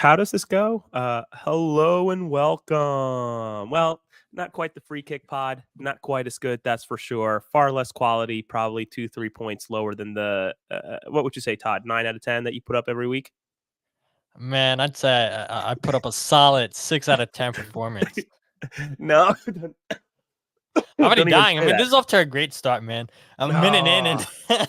how does this go? Hello and welcome. Well, not quite the free kick pod, not quite as good, that's for sure. Far less quality, probably 2, 3 points lower than what would you say, Todd? 9 out of 10 that you put up every week? Man, I'd say I put up a solid 6 out of 10 performance. No, I'm already don't even dying. I say mean, that. this is off to a great start, man. A minute in No. and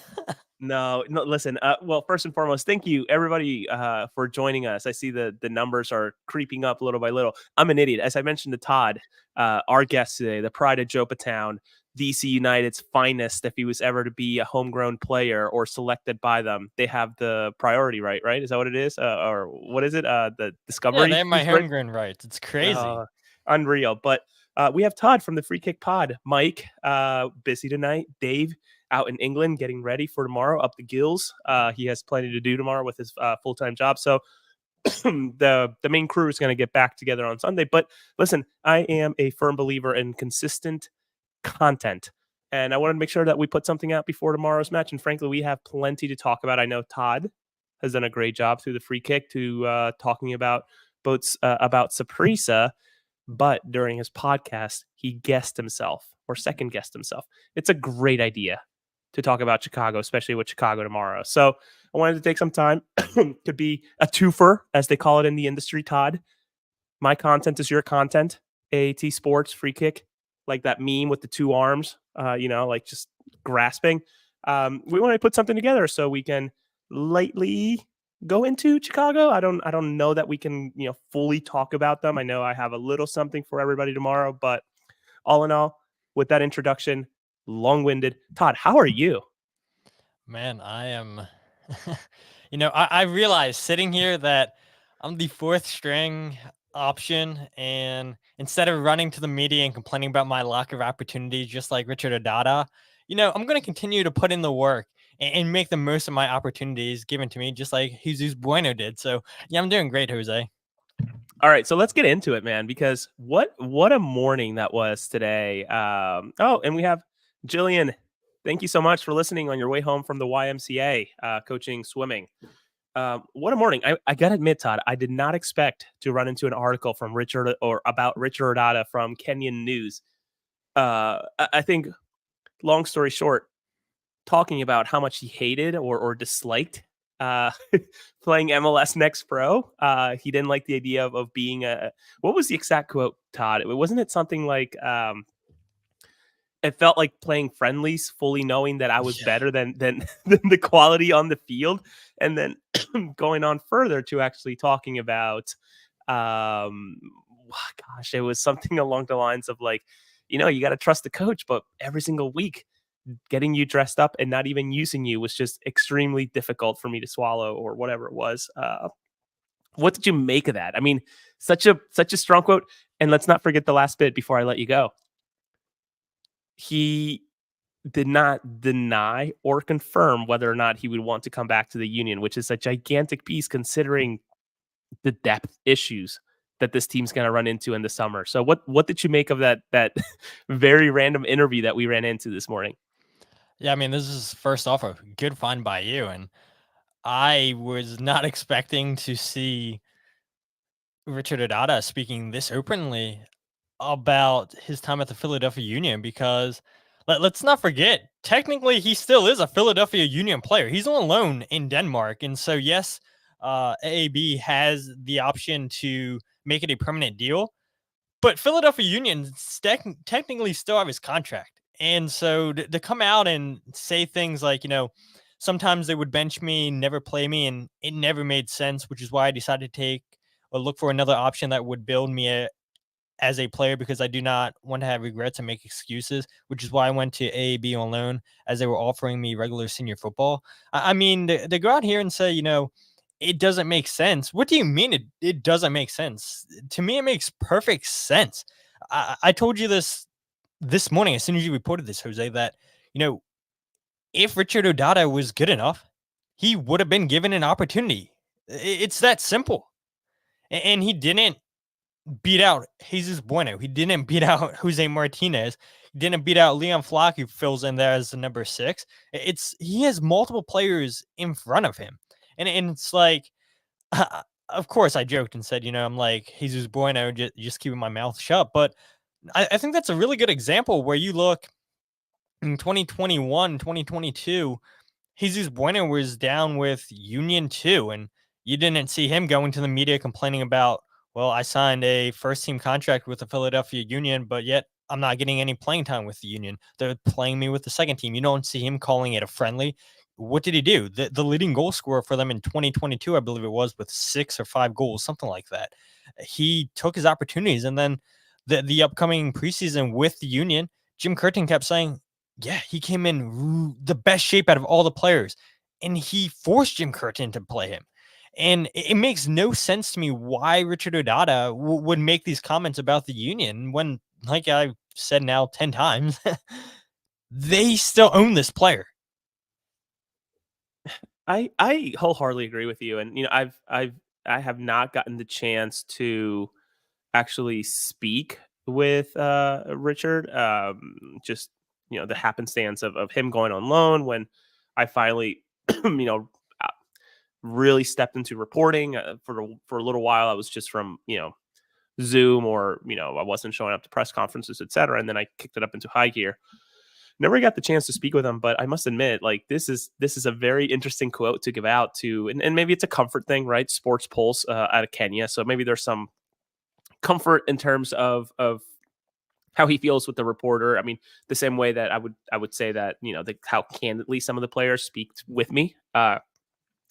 No, no, listen, well, first and foremost, thank you everybody for joining us. I see the numbers are creeping up little by little. I'm an idiot. As I mentioned to Todd, our guest today, the pride of Jopatown, DC United's finest, if he was ever to be a homegrown player or selected by them, they have the priority right? Is that what it is? Or what is it? The yeah, they discovery have my right? homegrown rights. It's crazy. Unreal. But we have Todd from the Free Kick Pod. Mike, busy tonight. Dave out in England getting ready for tomorrow, up the gills. He has plenty to do tomorrow with his full-time job. So the main crew is going to get back together on Sunday. But listen, I am a firm believer in consistent content. And I wanted to make sure that we put something out before tomorrow's match. And frankly, we have plenty to talk about. I know Todd has done a great job through the free kick to talking about about Saprissa, but during his podcast, he guessed himself or second guessed himself. It's a great idea to talk about Chicago, especially with Chicago tomorrow. So I wanted to take some time. Could be a twofer, as they call it in the industry, Todd. My content is your content. AAT Sports, free kick, like that meme with the two arms, like just grasping. We want to put something together so we can lightly go into Chicago. I don't know that we can, fully talk about them. I know I have a little something for everybody tomorrow, but all in all, with that introduction, long-winded, Todd, how are you? Man, I am. I realized sitting here that I'm the fourth string option. And instead of running to the media and complaining about my lack of opportunities, just like Richard Odada, I'm going to continue to put in the work and make the most of my opportunities given to me, just like Jesus Bueno did. So, yeah, I'm doing great, Jose. All right, so let's get into it, man, because what a morning that was today. And we have Jillian. Thank you so much for listening on your way home from the YMCA, coaching swimming. What a morning. I got to admit, Todd, I did not expect to run into an article from Richard or about Richard Odada from Kenyan News. I think, long story short, talking about how much he hated or disliked uh, playing MLS Next Pro. He didn't like the idea of being what was the exact quote, Todd? Wasn't it something like, it felt like playing friendlies, fully knowing that I was Yeah. better than than the quality on the field, and then going on further to actually talking about, gosh, it was something along the lines of like, you got to trust the coach, but every single week getting you dressed up and not even using you was just extremely difficult for me to swallow, or whatever it was. What did you make of that? I mean, such a strong quote. And let's not forget the last bit before I let you go. He did not deny or confirm whether or not he would want to come back to the Union, which is a gigantic piece considering the depth issues that this team's going to run into in the summer. So what did you make of that very random interview that we ran into this morning? Yeah, I mean, this is first off a good find by you. And I was not expecting to see Richard Odada speaking this openly about his time at the Philadelphia Union because let's not forget, technically, he still is a Philadelphia Union player. He's on loan in Denmark. And so, yes, AAB has the option to make it a permanent deal, but Philadelphia Union technically still have his contract. And so to come out and say things like, sometimes they would bench me, never play me, and it never made sense, which is why I decided to take or look for another option that would build me as a player because I do not want to have regrets and make excuses, which is why I went to AAB on loan as they were offering me regular senior football. I mean, they go out here and say, it doesn't make sense. What do you mean it doesn't make sense? To me, it makes perfect sense. I told you this morning, as soon as you reported this, Jose, that, if Richard Odada was good enough, he would have been given an opportunity. It's that simple. And he didn't beat out Jesus Bueno. He didn't beat out Jose Martinez. He didn't beat out Leon Flock, who fills in there as the number 6. He has multiple players in front of him. And it's like, of course, I joked and said, I'm like, Jesus Bueno, just keeping my mouth shut. But I think that's a really good example where you look in 2021, 2022. Jesus Bueno was down with Union too, and you didn't see him going to the media complaining about, well, I signed a first team contract with the Philadelphia Union, but yet I'm not getting any playing time with the Union. They're playing me with the second team. You don't see him calling it a friendly. What did he do? The leading goal scorer for them in 2022, I believe it was, with 6 or 5 goals, something like that. He took his opportunities, and then the upcoming preseason with the Union, Jim Curtin kept saying, yeah, he came in the best shape out of all the players, and he forced Jim Curtin to play him. And it makes no sense to me why Richard Odata would make these comments about the Union when, like I've said now 10 times, they still own this player. I wholeheartedly agree with you, and I have not gotten the chance to actually speak with Richard. Just the happenstance of him going on loan when I finally uh, really stepped into reporting for a little while. I was just from Zoom, or I wasn't showing up to press conferences, etc. And then I kicked it up into high gear. Never got the chance to speak with him, but I must admit, like this is a very interesting quote to give out to, and maybe it's a comfort thing, right? Sports Pulse out of Kenya, so maybe there's some comfort in terms of how he feels with the reporter. I mean, the same way that I would say that how candidly some of the players speak with me, and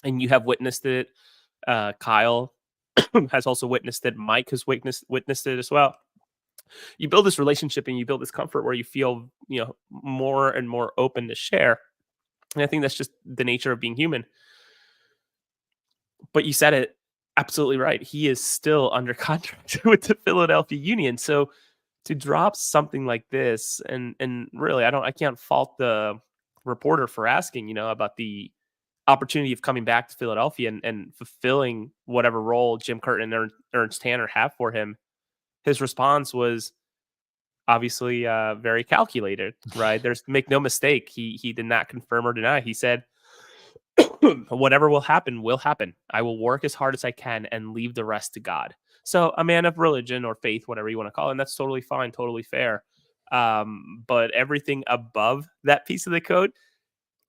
you have witnessed it. Kyle has also witnessed it. Mike has witnessed it as well. You build this relationship and you build this comfort where you feel more and more open to share. And I think that's just the nature of being human. But you said it absolutely right. He is still under contract with the Philadelphia Union. So to drop something like this, and really, I can't fault the reporter for asking, about the opportunity of coming back to Philadelphia and fulfilling whatever role Jim Curtin and Ernst Tanner have for him. His response was obviously very calculated, right? There's make no mistake. He did not confirm or deny. He said, whatever will happen, will happen. I will work as hard as I can and leave the rest to God. So a man of religion or faith, whatever you want to call it, and that's totally fine, totally fair. But everything above that piece of the code,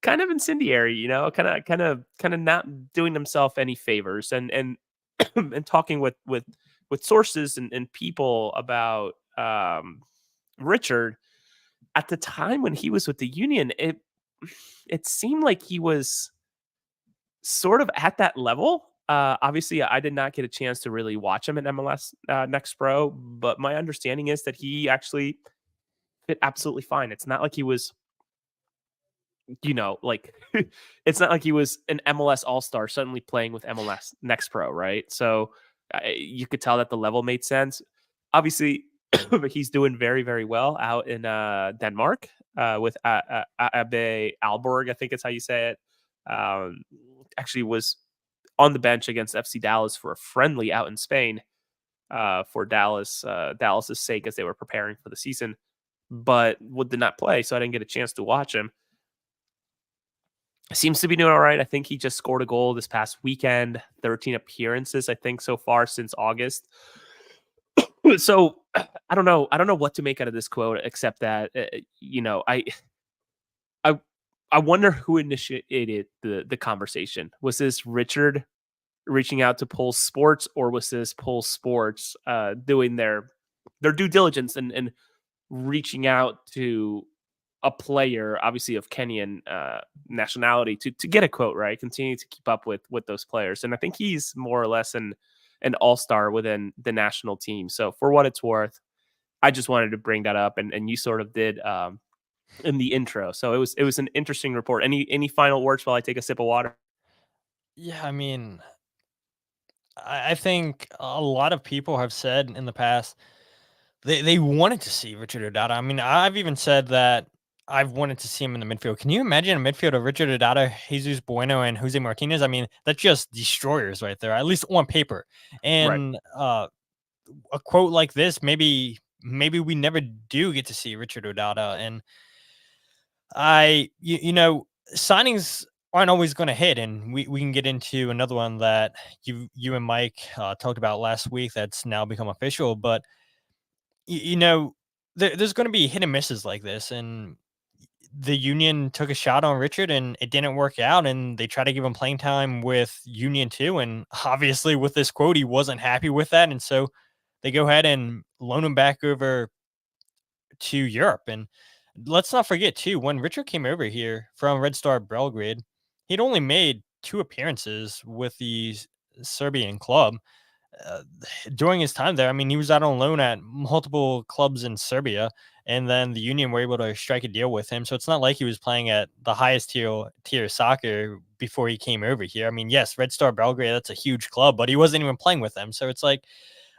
kind of incendiary, kind of not doing himself any favors, and and talking with sources and people about Richard at the time when he was with the Union. It seemed like he was sort of at that level. Obviously, I did not get a chance to really watch him in MLS Next Pro, but my understanding is that he actually fit absolutely fine. It's not like he was, like it's not like he was an MLS All Star suddenly playing with MLS Next Pro, right? So you could tell that the level made sense. Obviously, he's doing very, very well out in Denmark with Abe Alborg, I think it's how you say it. Actually was on the bench against FC Dallas for a friendly out in Spain for Dallas's sake as they were preparing for the season, but did not play, so I didn't get a chance to watch him. Seems to be doing all right. I think he just scored a goal this past weekend. 13 appearances, I think, so far since August. So I don't know. I don't know what to make out of this quote, except that I wonder who initiated the conversation. Was this Richard reaching out to Pulse Sports, or was this Pulse Sports doing their due diligence and reaching out to a player, obviously of Kenyan nationality, to get a quote, right? Continue to keep up with those players, and I think he's more or less an all-star within the national team. So for what it's worth, I just wanted to bring that up, and you sort of did in the intro. So it was an interesting report. Any final words while I take a sip of water? Yeah, I mean, I think a lot of people have said in the past they wanted to see Richard Odata. I mean, I've even said that I've wanted to see him in the midfield. Can you imagine a midfield of Richard Odata, Jesus Bueno, and Jose Martinez? I mean, that's just destroyers right there, at least on paper. Right. And a quote like this, maybe we never do get to see Richard Odata. And signings aren't always going to hit. And we can get into another one that you and Mike talked about last week that's now become official. But you know, there's going to be hit and misses like this, and the Union took a shot on Richard and it didn't work out, and they tried to give him playing time with Union too. And obviously, with this quote, he wasn't happy with that, and so they go ahead and loan him back over to Europe. And let's not forget too, when Richard came over here from Red Star Belgrade, he'd only made 2 appearances with the Serbian club uh, during his time there. I mean, he was out on loan at multiple clubs in Serbia, and then the Union were able to strike a deal with him. So it's not like he was playing at the highest tier soccer before he came over here. I mean, yes, Red Star Belgrade, that's a huge club, but he wasn't even playing with them. So it's like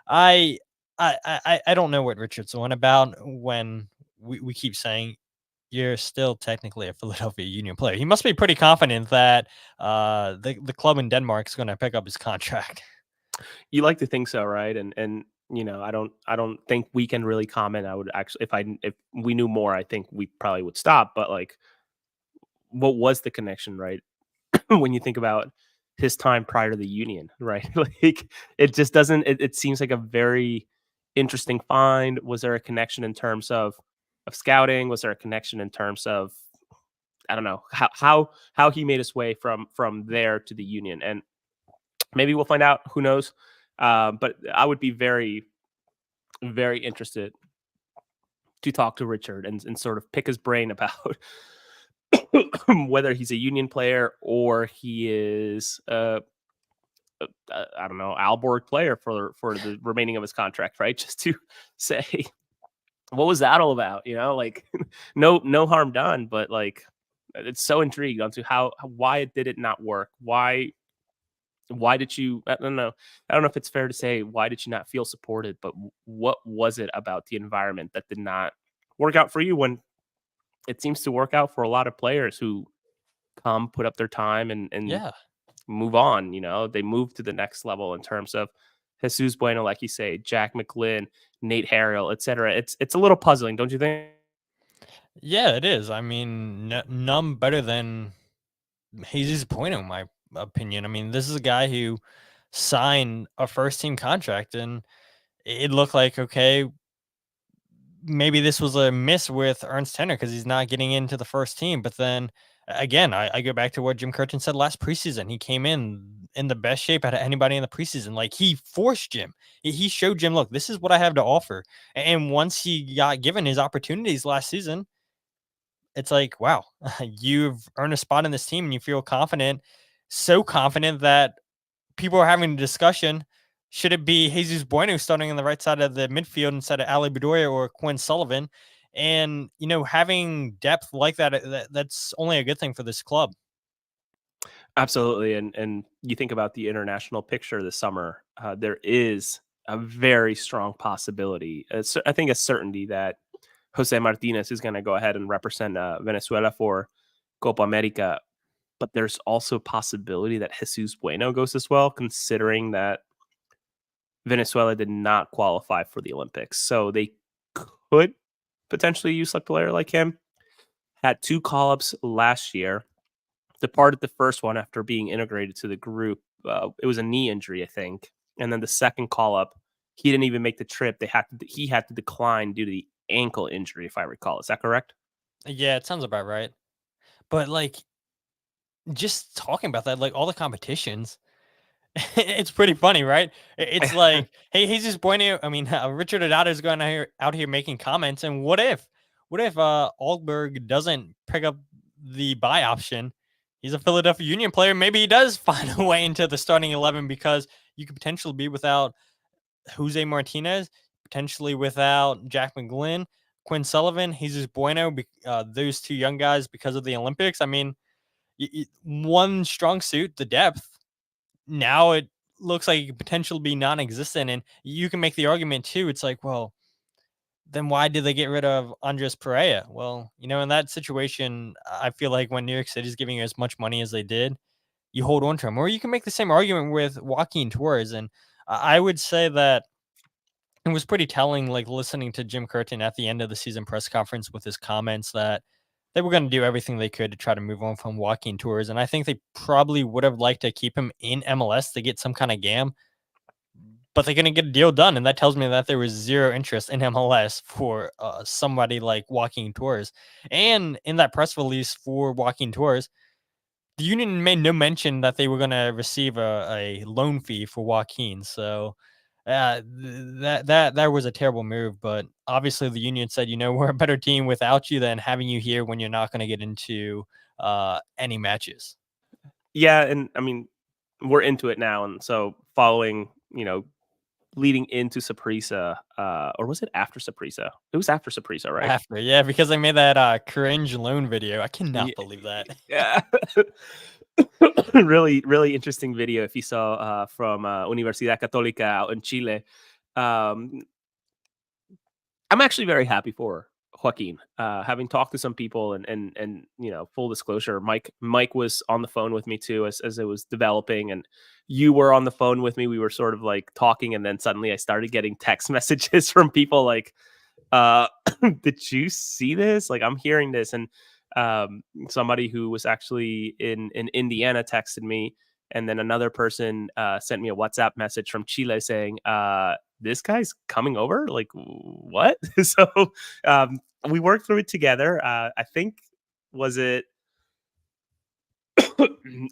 I I don't know what Richard's on about when we keep saying you're still technically a Philadelphia Union player. He must be pretty confident that the club in Denmark is going to pick up his contract. You like to think so, right? And I don't think we can really comment. I would actually, if we knew more, I think we probably would stop. But like, what was the connection, right? When you think about his time prior to the Union, right? Like, it just doesn't. It seems like a very interesting find. Was there a connection in terms of scouting? Was there a connection in terms of, I don't know, how he made his way from there to the Union? And maybe we'll find out. Who knows? But I would be very, very interested to talk to Richard and sort of pick his brain about whether he's a Union player or he is I don't know, Alborg player for the remaining of his contract, right? Just to say, what was that all about? Like, no harm done, but like, it's so intrigued onto why did it not work? Why did you? I don't know. I don't know if it's fair to say why did you not feel supported, but what was it about the environment that did not work out for you when it seems to work out for a lot of players who come, put up their time, and Yeah. move on. They move to the next level in terms of Jesus Bueno, like you say, Jack McGlynn, Nate Harrell, etc. It's a little puzzling, don't you think? Yeah, it is. I mean, none better than Jesus Bueno, in my opinion. I mean, this is a guy who signed a first team contract, and it looked like, okay, maybe this was a miss with Ernst Tenner because he's not getting into the first team. But then again, I go back to what Jim Curtin said last preseason. He came in the best shape out of anybody in the preseason. Like, he forced Jim. He showed Jim, look, this is what I have to offer. And once he got given his opportunities last season, it's like, wow, you've earned a spot in this team and you feel confident, so confident that people are having a discussion. Should it be Jesus Bueno starting on the right side of the midfield instead of Ali Bedoya or Quinn Sullivan? And, having depth like that, that's only a good thing for this club. Absolutely, and you think about the international picture this summer. There is a very strong possibility. I think a certainty that Jose Martinez is going to go ahead and represent Venezuela for Copa America. But there's also possibility that Jesus Bueno goes as well, considering that Venezuela did not qualify for the Olympics. So they could potentially use a player like him. Had 2 call-ups last year. Departed the first one after being integrated to the group. It was a knee injury, I think. And then the second call-up, he didn't even make the trip. He had to decline due to the ankle injury, if I recall. Is that correct? Yeah, it sounds about right. But like, just talking about that, like all the competitions, it's pretty funny, right? It's like, hey, Jesus Bueno. I mean, Richard Adada is going out here making comments. And what if Alberg doesn't pick up the buy option? He's a Philadelphia Union player. Maybe he does find a way into the starting 11 because you could potentially be without Jose Martinez, potentially without Jack McGlynn, Quinn Sullivan, Jesus Bueno, those 2 young guys because of the Olympics. I mean, one strong suit, the depth. Now it looks like it could potentially be non-existent, and you can make the argument too. It's like, well, then why did they get rid of Andres Perea? Well, in that situation, I feel like when New York City is giving you as much money as they did, you hold on to him. Or you can make the same argument with Joaquin Torres, and I would say that it was pretty telling, like listening to Jim Curtin at the end of the season press conference with his comments that they were going to do everything they could to try to move on from Joaquin Torres. And I think they probably would have liked to keep him in MLS to get some kind of GAM, but they're going to get a deal done. And that tells me that there was zero interest in MLS for somebody like Joaquin Torres. And in that press release for Joaquin Torres, the union made no mention that they were going to receive a loan fee for Joaquin. So that was a terrible move. But obviously, the union said, we're a better team without you than having you here when you're not going to get into any matches. Yeah, and I mean, we're into it now, and so following, leading into Saprissa, or was it after Saprissa? It was after Saprissa, right? After, yeah, because they made that cringe loan video. I Ye cannot believe that. Yeah. Really, really interesting video if you saw, from, Universidad Católica out in Chile. Um, I'm actually very happy for Joaquin. Having talked to some people and full disclosure, Mike was on the phone with me too as it was developing, and you were on the phone with me. We were sort of like talking, and then suddenly I started getting text messages from people like, uh, "Did you see this? Like, I'm hearing this." And somebody who was actually in Indiana texted me, and then another person sent me a WhatsApp message from Chile saying, "This guy's coming over? Like, what?" So we worked through it together. I think, was it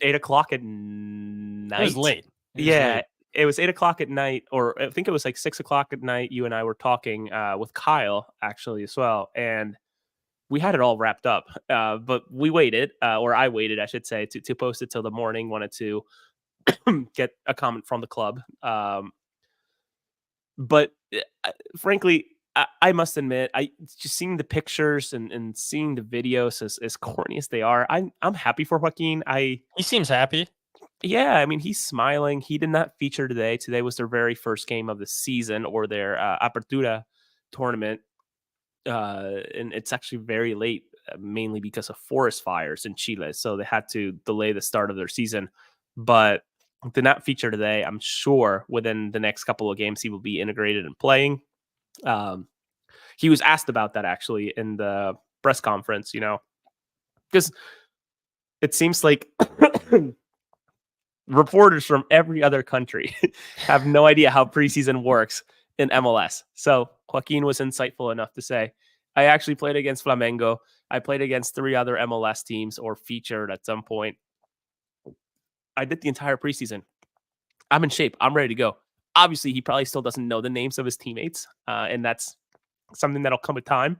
8 o'clock at It was night? late. It was Yeah, late. it was 8 o'clock at night, or I think it was like 6 o'clock at night. You and I were talking with Kyle actually as well, and we had it all wrapped up. But we waited, or I waited, I should say, to post it till the morning. Wanted to get a comment from the club. But frankly, I must admit, I just seeing the pictures and seeing the videos, as corny as they are, I'm happy for Joaquin. He seems happy. Yeah, I mean, he's smiling. He did not feature today. Today was their very first game of the season, or their Apertura tournament, and it's actually very late, mainly because of forest fires in Chile. So they had to delay the start of their season, but did not feature today. I'm sure within the next couple of games he will be integrated and playing. Um, he was asked about that actually in the press conference, because it seems like reporters from every other country have no idea how preseason works in MLS. So Joaquin was insightful enough to say, "I actually played against Flamengo. I played against 3 other MLS teams, or featured at some point. I did the entire preseason. I'm in shape. I'm ready to go." Obviously, he probably still doesn't know the names of his teammates, and that's something that'll come with time.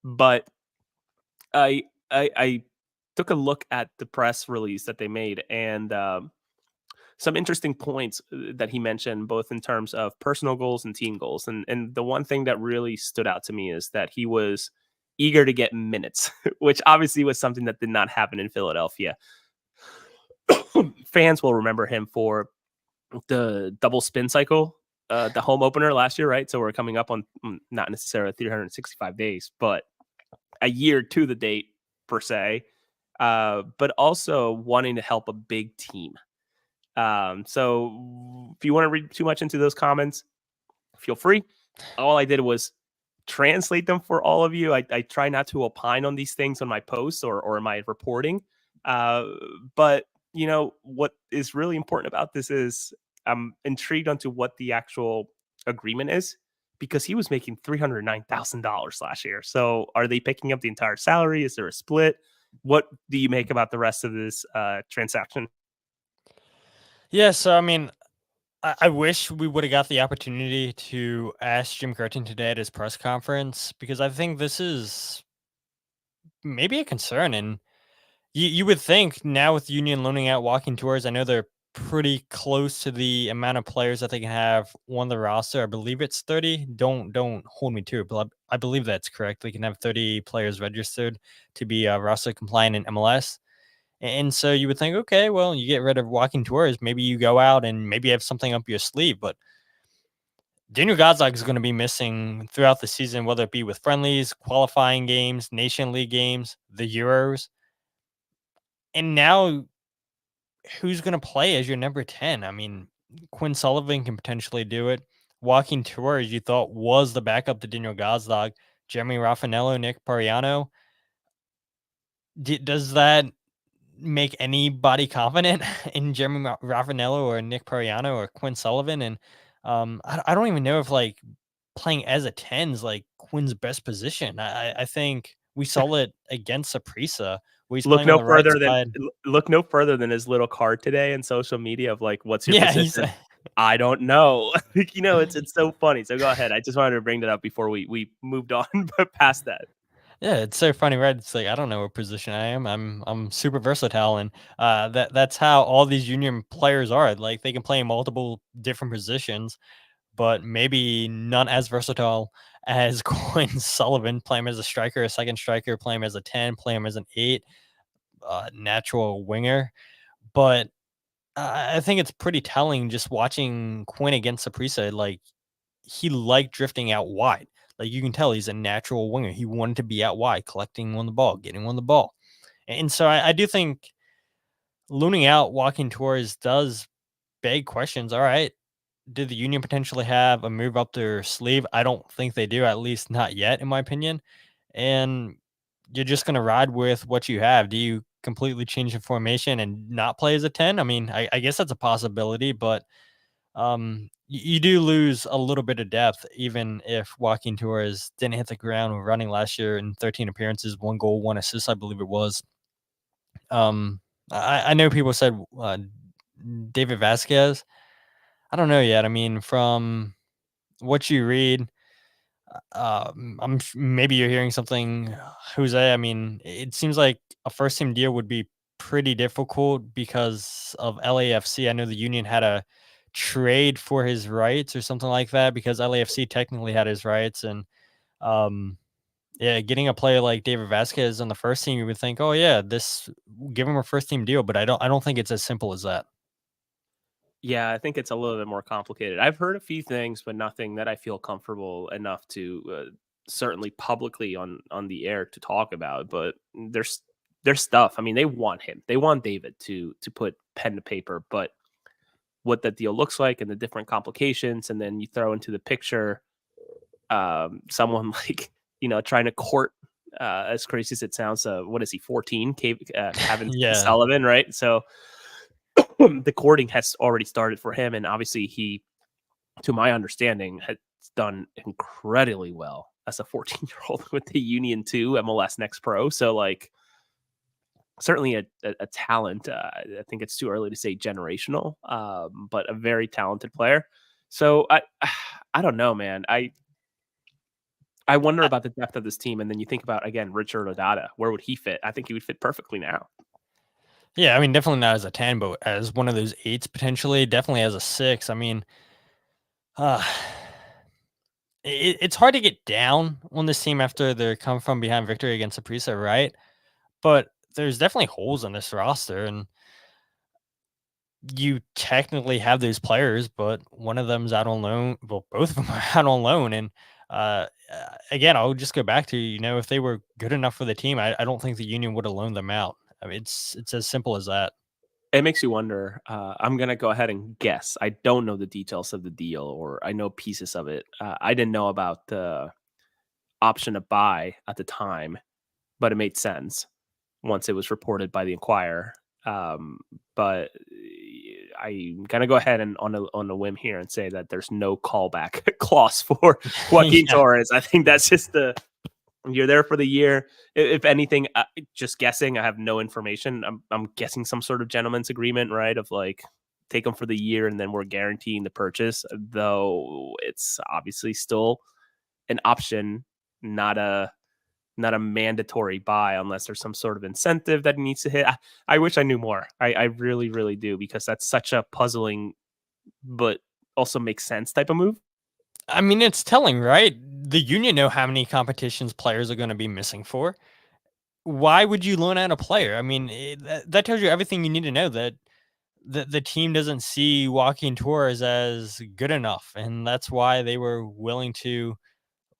But I took a look at the press release that they made, and some interesting points that he mentioned, both in terms of personal goals and team goals. And the one thing that really stood out to me is that he was eager to get minutes, which obviously was something that did not happen in Philadelphia. Fans will remember him for the double spin cycle, the home opener last year, right? So we're coming up on, not necessarily 365 days, but a year to the date per se, but also wanting to help a big team. So if you want to read too much into those comments, feel free. All I did was translate them for all of you. I try not to opine on these things on my posts or in my reporting. But what is really important about this is I'm intrigued onto what the actual agreement is, because he was making $309,000 last year. So are they picking up the entire salary? Is there a split? What do you make about the rest of this transaction? Yeah, so I mean, I wish we would have got the opportunity to ask Jim Curtin today at his press conference, because I think this is maybe a concern. And you would think now with Union loaning out walking tours, I know they're pretty close to the amount of players that they can have on the roster. I believe it's 30. Don't hold me to it, but I believe that's correct. They can have 30 players registered to be roster compliant in MLS. And so you would think, okay, well, you get rid of walking tours, maybe you go out and maybe have something up your sleeve. But Daniel Gazdag is going to be missing throughout the season, whether it be with friendlies, qualifying games, Nation League games, the Euros. And now, who's going to play as your number 10? I mean, Quinn Sullivan can potentially do it. Walking Tours, you thought was the backup to Daniel Gazdag. Jeremy Raffanello, Nick Pariano. Does that make anybody confident in Jeremy Raffanello or Nick Pariano or Quinn Sullivan? And I don't even know if like playing as a 10 is like Quinn's best position. I think we saw it against Saprissa where he's Look playing on no the right further than side. look no further than his little card today in social media of like, "What's your Yeah, he's position?" "I don't know." It's so funny. So go ahead. I just wanted to bring that up before we moved on, but past that. yeah, it's so funny, right? It's like I don't know what position I am. I'm super versatile, and that's how all these union players are. Like they can play multiple different positions, but maybe none as versatile as Quinn Sullivan. Play him as a striker, a second striker, play him as a 10, play him as an 8, natural winger. But I think it's pretty telling just watching Quinn against Saprissa. Like he liked drifting out wide. Like you can tell he's a natural winger. He wanted to be out wide, collecting on the ball, getting on the ball. And so I do think looning out, walking towards does beg questions. All right, did the Union potentially have a move up their sleeve? I don't think they do, at least not yet, in my opinion. And you're just going to ride with what you have. Do you completely change the formation and not play as a 10? I mean, I guess that's a possibility, but you do lose a little bit of depth, even if Joaquin Torres didn't hit the ground running last year in 13 appearances, 1 goal, 1 assist, I believe it was. I know people said David Vasquez. I don't know yet. I mean, from what you read, maybe you're hearing something, Jose. I mean, it seems like a first team deal would be pretty difficult because of LAFC. I know the Union had a trade for his rights or something like that because LAFC technically had his rights. And yeah, getting a player like David Vasquez on the first team, you would think, oh yeah, this give him a first team deal. But I don't think it's as simple as that. Yeah, I think it's a little bit more complicated. I've heard a few things, but nothing that I feel comfortable enough to certainly publicly on the air to talk about. But there's stuff. I mean, they want him. They want David to put pen to paper. But what that deal looks like and the different complications, and then you throw into the picture someone like trying to court. As crazy as it sounds, what is he? 14, Kevin Yeah. Sullivan, right? So the courting has already started for him, and obviously he, to my understanding, has done incredibly well as a 14-year-old with the Union 2 MLS Next Pro. So like certainly a talent. I think it's too early to say generational, but a very talented player. So I don't know, man. I wonder about the depth of this team, and then you think about again Richard Odata. Where would he fit? I think he would fit perfectly now. Yeah, I mean, definitely not as a 10, but as one of those 8s potentially, definitely as a 6. I mean, uh, it's hard to get down on this team after their come from behind victory against Saprissa, right? But there's definitely holes in this roster, and you technically have those players, but one of them's out on loan. Well, both of them are out on loan, and again, I'll just go back to if they were good enough for the team, I don't think the Union would have loaned them out. I mean, it's as simple as that. It makes you wonder. I'm gonna go ahead and guess. I don't know the details of the deal, or I know pieces of it. I didn't know about the option to buy at the time, but it made sense once it was reported by the Inquirer. But I'm gonna go ahead and on a whim here and say that there's no callback clause for Joaquin Yeah. Torres. I think that's just you're there for the year. If anything, just guessing. I have no information. I'm guessing some sort of gentleman's agreement, right? Of like take them for the year and then we're guaranteeing the purchase. Though it's obviously still an option, not a mandatory buy unless there's some sort of incentive that he needs to hit. I wish I knew more. I really, really do, because that's such a puzzling but also makes sense type of move. I mean, it's telling, right? The Union know how many competitions players are going to be missing for. Why would you loan out a player? I mean, that tells you everything you need to know that the team doesn't see Joaquin Torres as good enough. And that's why they were willing to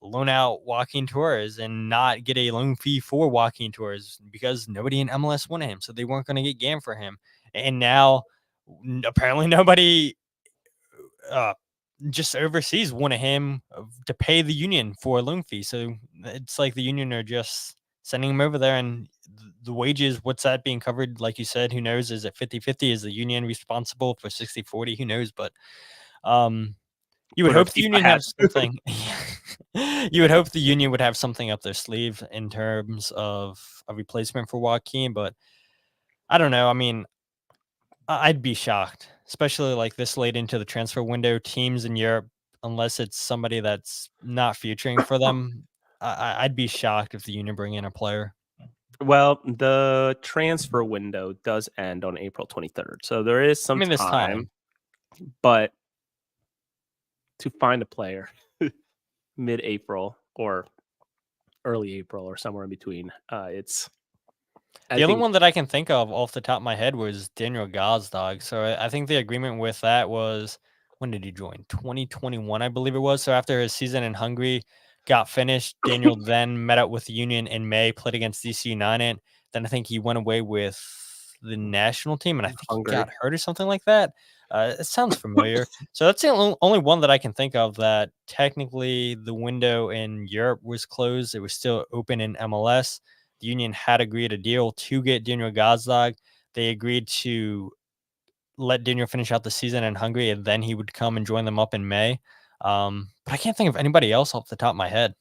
loan out Joaquin Torres and not get a loan fee for Joaquin Torres because nobody in MLS wanted him. So they weren't going to get GAM for him. And now apparently nobody uh, just overseas wanted him to pay the Union for a loan fee. So it's like the Union are just sending him over there. And the wages, what's that being covered? Like you said, who knows? Is it 50-50? Is the union responsible for 60-40? Who knows? But you would Put our hope the FIFA union hat. have something. You would hope the union would have something up their sleeve in terms of a replacement for Joaquin, but I don't know. I mean, I'd be shocked, especially like this late into the transfer window. Teams in Europe, unless it's somebody that's not featuring for them, I'd be shocked if the union bring in a player. Well, the transfer window does end on April 23rd, so there is I some mean, this time, time. but to find a player mid-April or early April or somewhere in between, it's I The only think one that I can think of off the top of my head was Daniel Gazdag. So I think the agreement with that was, when did he join? 2021, I believe it was. So after his season in Hungary got finished, Daniel then met up with the union in May, played against DC United. Then I think he went away with the national team, and I think he got Hungary. hurt or something like that. It sounds familiar. So that's the only one that I can think of that technically the window in Europe was closed. It was still open in MLS. The union had agreed a deal to get Daniel Gazdag. They agreed to let Daniel finish out the season in Hungary, and then he would come and join them up in May. But I can't think of anybody else off the top of my head.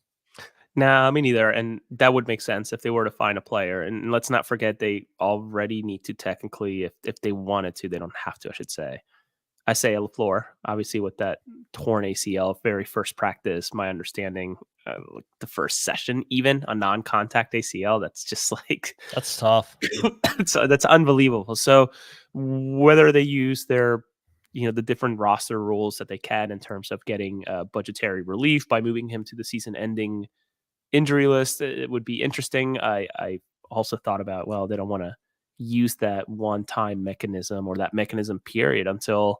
Nah, me neither. And that would make sense if they were to find a player. And let's not forget they already need to technically, if they wanted to, they don't have to, I should say. I say LaFleur, obviously with that torn ACL, very first practice, my understanding, like the first session, even a non-contact ACL, that's just like That's tough. that's unbelievable. So whether they use their, the different roster rules that they can in terms of getting budgetary relief by moving him to the season-ending injury list, it would be interesting. I also thought about, well, they don't want to use that one-time mechanism or that mechanism period until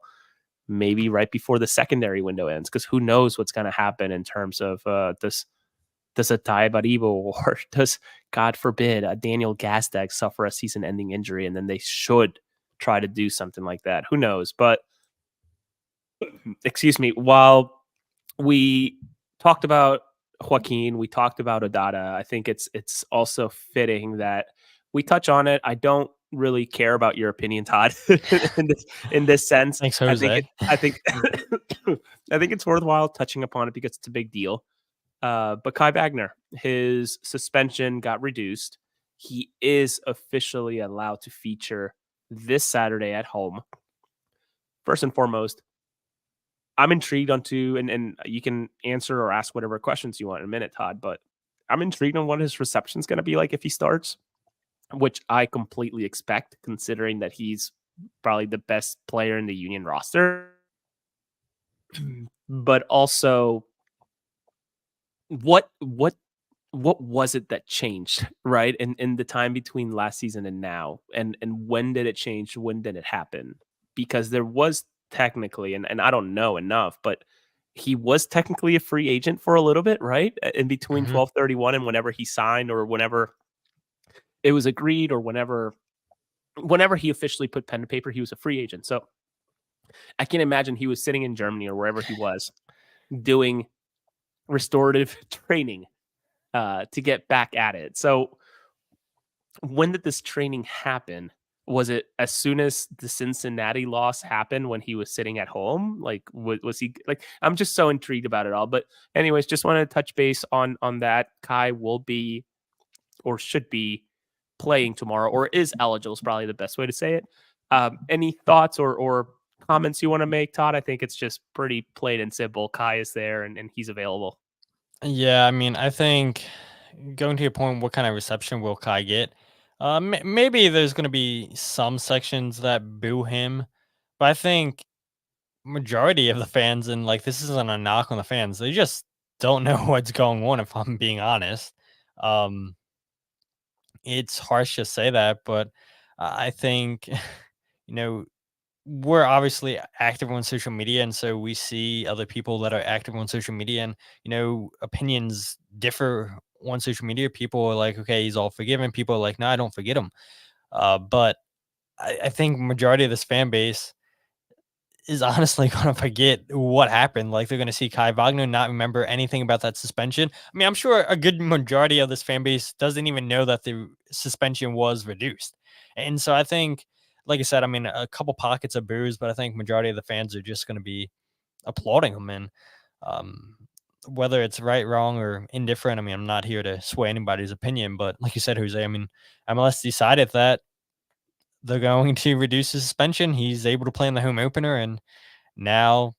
maybe right before the secondary window ends, because who knows what's going to happen in terms of does a Ty Baribo or does, God forbid, a Daniel Gazdag suffer a season-ending injury, and then they should try to do something like that. Who knows? But excuse me, while we talked about Joaquin, we talked about Odada, I think it's also fitting that we touch on it. I don't really care about your opinion, Todd, in this sense. Thanks, I think Jose. I think I think it's worthwhile touching upon it because it's a big deal. But Kai Wagner, his suspension got reduced. He is officially allowed to feature this Saturday at home. First and foremost, I'm intrigued onto, and you can answer or ask whatever questions you want in a minute, Todd, but I'm intrigued on what his reception's going to be like if he starts, which I completely expect considering that he's probably the best player in the Union roster. But also, what was it that changed, right? In the time between last season and now, and when did it change? When did it happen? Because there was technically, and I don't know enough, but he was technically a free agent for a little bit, right? In between Mhm. 12/31 and whenever he signed, or whenever it was agreed, or whenever he officially put pen to paper, he was a free agent. So I can imagine he was sitting in Germany or wherever he was doing restorative training to get back at it. So when did this training happen? Was it as soon as the Cincinnati loss happened when he was sitting at home? Like, was he like? I'm just so intrigued about it all. But anyways, just wanted to touch base on that. Kai will be, or should be, playing tomorrow, or is eligible is probably the best way to say it. Any thoughts or comments you want to make, Todd? I think it's just pretty plain and simple. Kai is there and he's available. Yeah, I mean, I think going to your point, what kind of reception will Kai get? Maybe there's going to be some sections that boo him, but I think majority of the fans, and like this isn't a knock on the fans, they just don't know what's going on. If I'm being honest, um, it's harsh to say that, but I think you know we're obviously active on social media, and so we see other people that are active on social media, and opinions differ on social media. People are like, okay, he's all forgiven. People are like, no, I don't forget him. But I think majority of this fan base is honestly going to forget what happened. Like, they're going to see Kai Wagner not remember anything about that suspension. I mean, I'm sure a good majority of this fan base doesn't even know that the suspension was reduced. And so I think, like I said, I mean, a couple pockets of boos, but I think majority of the fans are just going to be applauding him. And um, whether it's right, wrong, or indifferent, I mean, I'm not here to sway anybody's opinion, but like you said, Jose, I mean, MLS decided that they're going to reduce his suspension. He's able to play in the home opener, and now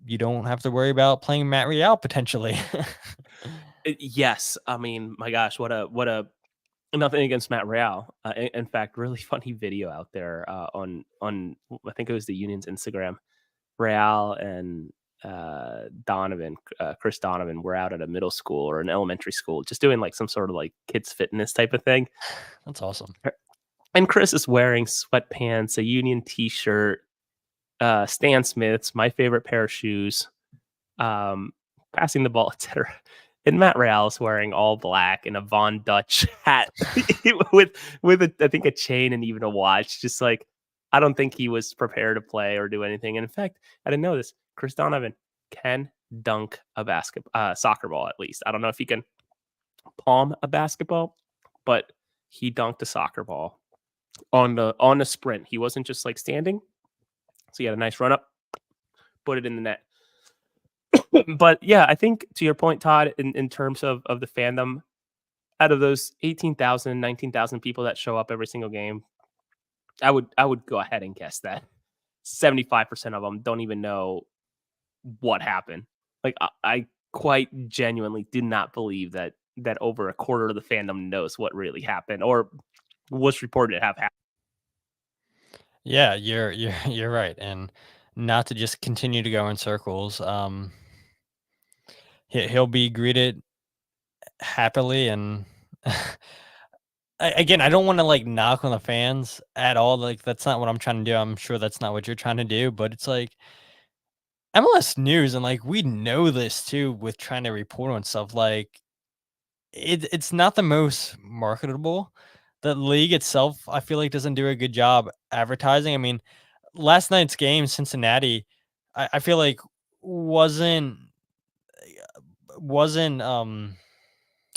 you don't have to worry about playing Matt Real potentially. Yes, I mean, my gosh, what a nothing against Matt Real. In fact, really funny video out there on I think it was the Union's Instagram. Real and Donovan, Chris Donovan, were out at a middle school or an elementary school, just doing like some sort of like kids fitness type of thing. That's awesome. And Chris is wearing sweatpants, a Union T-shirt, Stan Smith's, my favorite pair of shoes, passing the ball, etc. And Matt Real is wearing all black and a Von Dutch hat with I think a chain and even a watch. Just like, I don't think he was prepared to play or do anything. And in fact, I didn't know this. Chris Donovan can dunk a soccer ball at least. I don't know if he can palm a basketball, but he dunked a soccer ball on the sprint. He wasn't just like standing. So he had a nice run up, put it in the net. But yeah, I think to your point, Todd, in terms of the fandom, out of those 18,000, 19,000 people that show up every single game, I would go ahead and guess that 75% of them don't even know what happened. Like, I quite genuinely do not believe that over a quarter of the fandom knows what really happened or was reported to have happened. Yeah, you're right. And not to just continue to go in circles. He'll be greeted happily, and again, I don't want to like knock on the fans at all. Like, that's not what I'm trying to do. I'm sure that's not what you're trying to do, but it's like MLS News, and like we know this too with trying to report on stuff. Like, it's not the most marketable. The league itself, I feel like, doesn't do a good job advertising. I mean, last night's game, Cincinnati, I feel like wasn't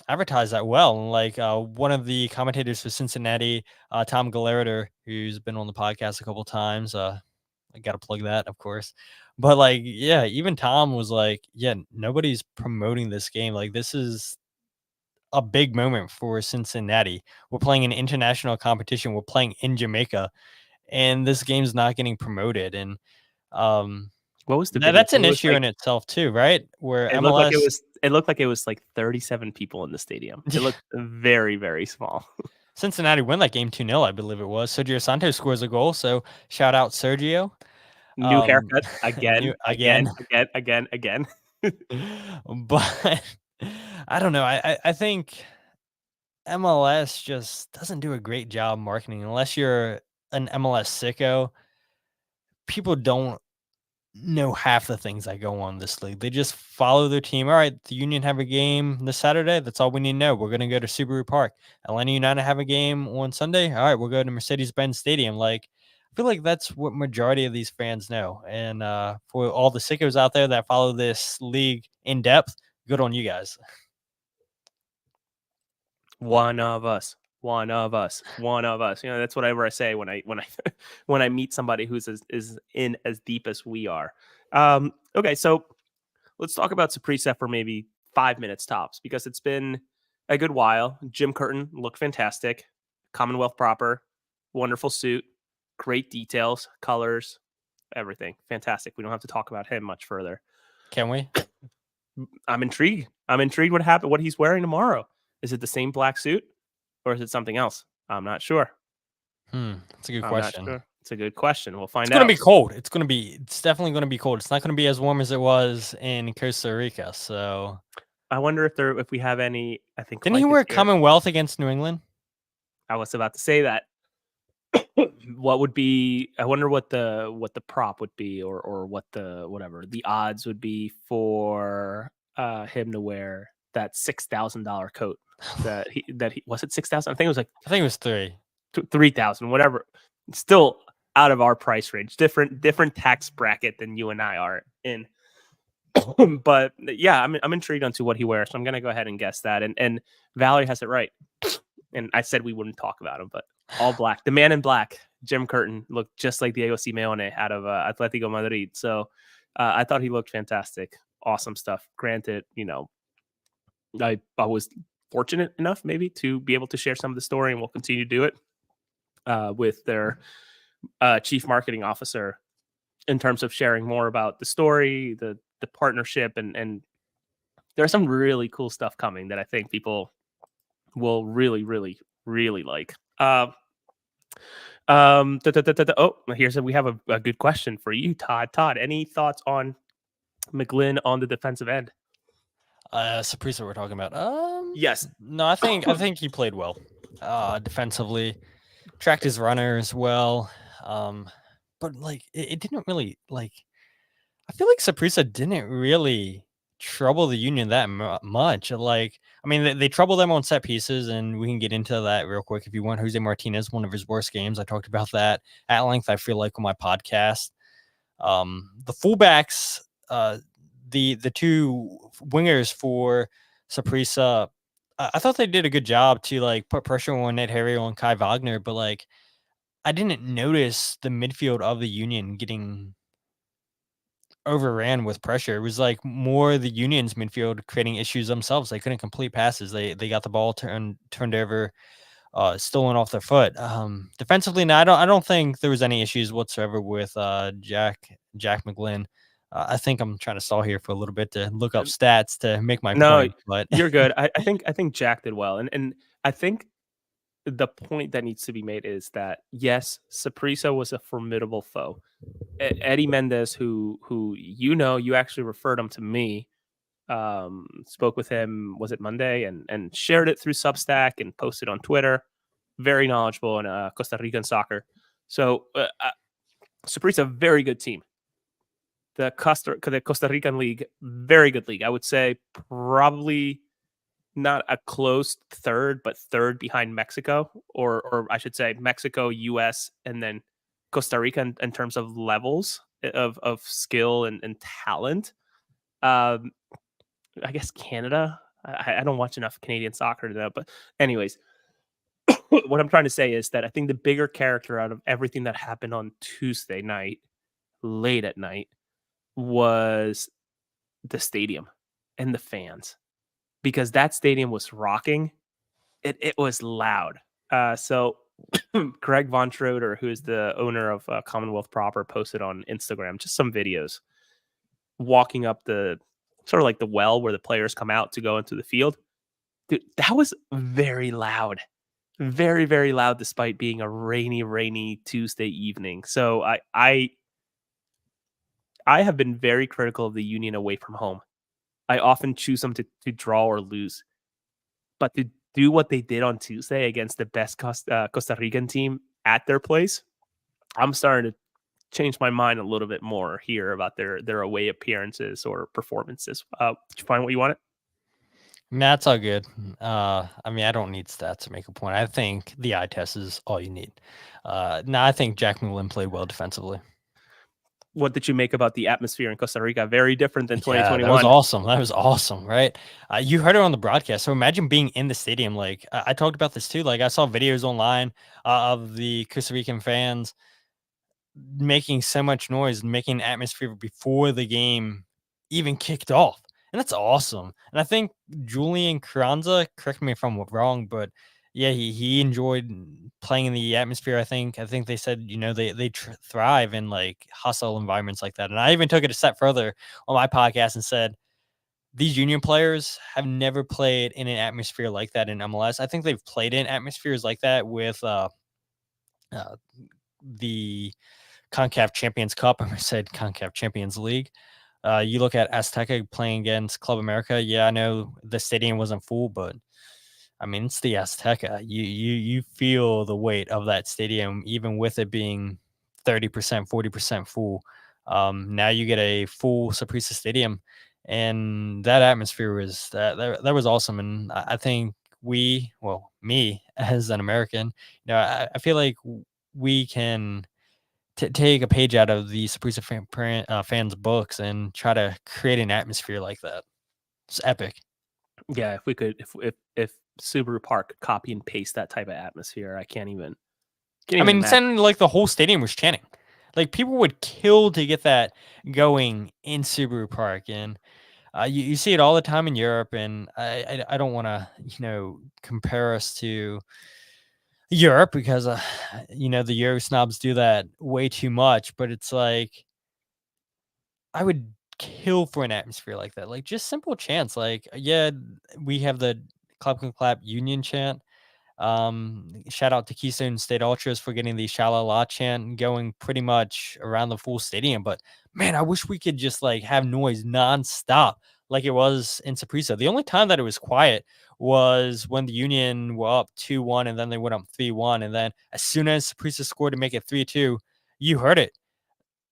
advertised that well. Like, one of the commentators for Cincinnati, Tom Gallardo, who's been on the podcast a couple times. I got to plug that, of course. But like, yeah, even Tom was like, yeah, nobody's promoting this game. Like, this is a big moment for Cincinnati. We're playing an international competition. We're playing in Jamaica, and this game's not getting promoted. And um, What was the video? that's an It was issue like in itself too, right? Where it looked like MLS it looked like it was like 37 people in the stadium. It looked very, very small. Cincinnati win that game 2-0, I believe it was. Sergio Santos scores a goal, so shout out Sergio. New haircut again, New again. again. But I don't know. I think MLS just doesn't do a great job marketing unless you're an MLS sicko. People don't know half the things that go on in this league. They just follow their team. All right, the Union have a game this Saturday. That's all we need to know. We're going to go to Subaru Park. Atlanta United have a game on Sunday. All right, we'll go to Mercedes-Benz Stadium. Like, I feel like that's what majority of these fans know. And for all the sickos out there that follow this league in depth, good on you guys. One of us. One of us. One of us. You know, that's whatever I say when I when I meet somebody who's is in as deep as we are. Okay, so let's talk about Saprissa for maybe 5 minutes tops because it's been a good while. Jim Curtin looked fantastic. Commonwealth proper. Wonderful suit. Great details, colors, everything. Fantastic. We don't have to talk about him much further. Can we? I'm intrigued. I'm intrigued what he's wearing tomorrow. Is it the same black suit or is it something else? I'm not sure. That's a good I'm question. not sure. It's a good question. We'll find It's out. going to be cold. It's definitely going to be cold. It's not going to be as warm as it was in Costa Rica. So I wonder if we have any. I think didn't he Mike is wear here. Commonwealth against New England? I was about to say that. What would be? I wonder what the prop would be, or what the odds would be for him to wear that $6,000 coat. That he was it 6,000? I think it was like I think it was 3. 3,000, whatever. Still out of our price range, different tax bracket than you and I are in. But yeah, I'm intrigued onto what he wears, so I'm gonna go ahead and guess that. And Valerie has it right. And I said we wouldn't talk about him, but all black. The man in black, Jim Curtin, looked just like Diego Simeone out of Atletico Madrid. So I thought he looked fantastic. Awesome stuff. Granted, I was fortunate enough maybe to be able to share some of the story, and we'll continue to do it with their chief marketing officer in terms of sharing more about the story, the partnership, and there's some really cool stuff coming that I think people will really, really, really like. Here's we have a good question for you, Todd. Todd, any thoughts on McGlynn on the defensive end? Saprissa we're talking about. Yes. No, I think he played well. Defensively, tracked his runners well. But like it didn't really like. I feel like Saprissa didn't really trouble the Union that much. Like, I mean, they trouble them on set pieces, and we can get into that real quick if you want. Jose Martinez, one of his worst games. I talked about that at length, I feel like, on my podcast. The fullbacks, the two wingers for Saprissa, I thought they did a good job to like put pressure on Ned Harriel and Kai Wagner, but like I didn't notice the midfield of the Union getting overran with pressure. It was like more the Union's midfield creating issues themselves. They couldn't complete passes. They got the ball turned over, stolen off their foot. Defensively, now I don't think there was any issues whatsoever with Jack McGlynn. I think I'm trying to stall here for a little bit to look up stats to make my point. But you're good. I think Jack did well, and I think the point that needs to be made is that yes, Saprissa was a formidable foe. Eddie Mendez, who you actually referred him to me, spoke with him, was it Monday, and shared it through Substack and posted on Twitter. Very knowledgeable in Costa Rican soccer. So Saprissa, very good team. The Costa Rican league, very good league. I would say probably not a close third, but third behind Mexico, or I should say Mexico, US, and then Costa Rica in terms of levels of skill and talent. I guess Canada. I don't watch enough Canadian soccer to know, but anyways, what I'm trying to say is that I think the bigger character out of everything that happened on Tuesday night, late at night, was the stadium and the fans, because that stadium was rocking. It was loud. So Greg Von Schroeder, who is the owner of Commonwealth Proper, posted on Instagram just some videos walking up the sort of like the well where the players come out to go into the field. Dude, that was very loud. Very, very loud, despite being a rainy Tuesday evening. So I have been very critical of the Union away from home. I often choose them to draw or lose. But to do what they did on Tuesday against the best Costa Rican team at their place, I'm starting to change my mind a little bit more here about their away appearances or performances. Did you find what you wanted? That's all good. I mean, I don't need stats to make a point. I think the eye test is all you need. No, I think Jack McGlynn played well defensively. What did you make about the atmosphere in Costa Rica? Very different than 2021. That was awesome. That was awesome, right? You heard it on the broadcast. So imagine being in the stadium. Like I talked about this too. Like I saw videos online of the Costa Rican fans making so much noise, making atmosphere before the game even kicked off. And that's awesome. And I think Julian Carranza, correct me if I'm wrong, but yeah, he enjoyed playing in the atmosphere. I think they said, they thrive in like hostile environments like that. And I even took it a step further on my podcast and said, these Union players have never played in an atmosphere like that in MLS. I think they've played in atmospheres like that with the CONCACAF Champions Cup. I said CONCACAF Champions League. You look at Azteca playing against Club America. Yeah, I know the stadium wasn't full, but I mean, it's the Azteca. You feel the weight of that stadium, even with it being 30%, 40% full. Now you get a full Saprissa Stadium, and that atmosphere was that was awesome. And I think me as an American, I feel like we can take a page out of the Saprissa fans' books and try to create an atmosphere like that. It's epic. Yeah, if we could, if Subaru Park could copy and paste that type of atmosphere, I can't even I mean, it imagine. sounded like the whole stadium was chanting. Like people would kill to get that going in Subaru Park, and you see it all the time in Europe. And I don't want to compare us to Europe because the Euro snobs do that way too much. But it's like I would kill for an atmosphere like that. Like just simple chants. Like yeah, we have the clap and clap union chant. Shout out to Keystone State Ultras for getting the Shala La chant going pretty much around the full stadium. But man, I wish we could just like have noise nonstop like it was in Saprissa. The only time that it was quiet was when the Union were up 2-1 and then they went up 3-1. And then as soon as Saprissa scored to make it 3-2, you heard it.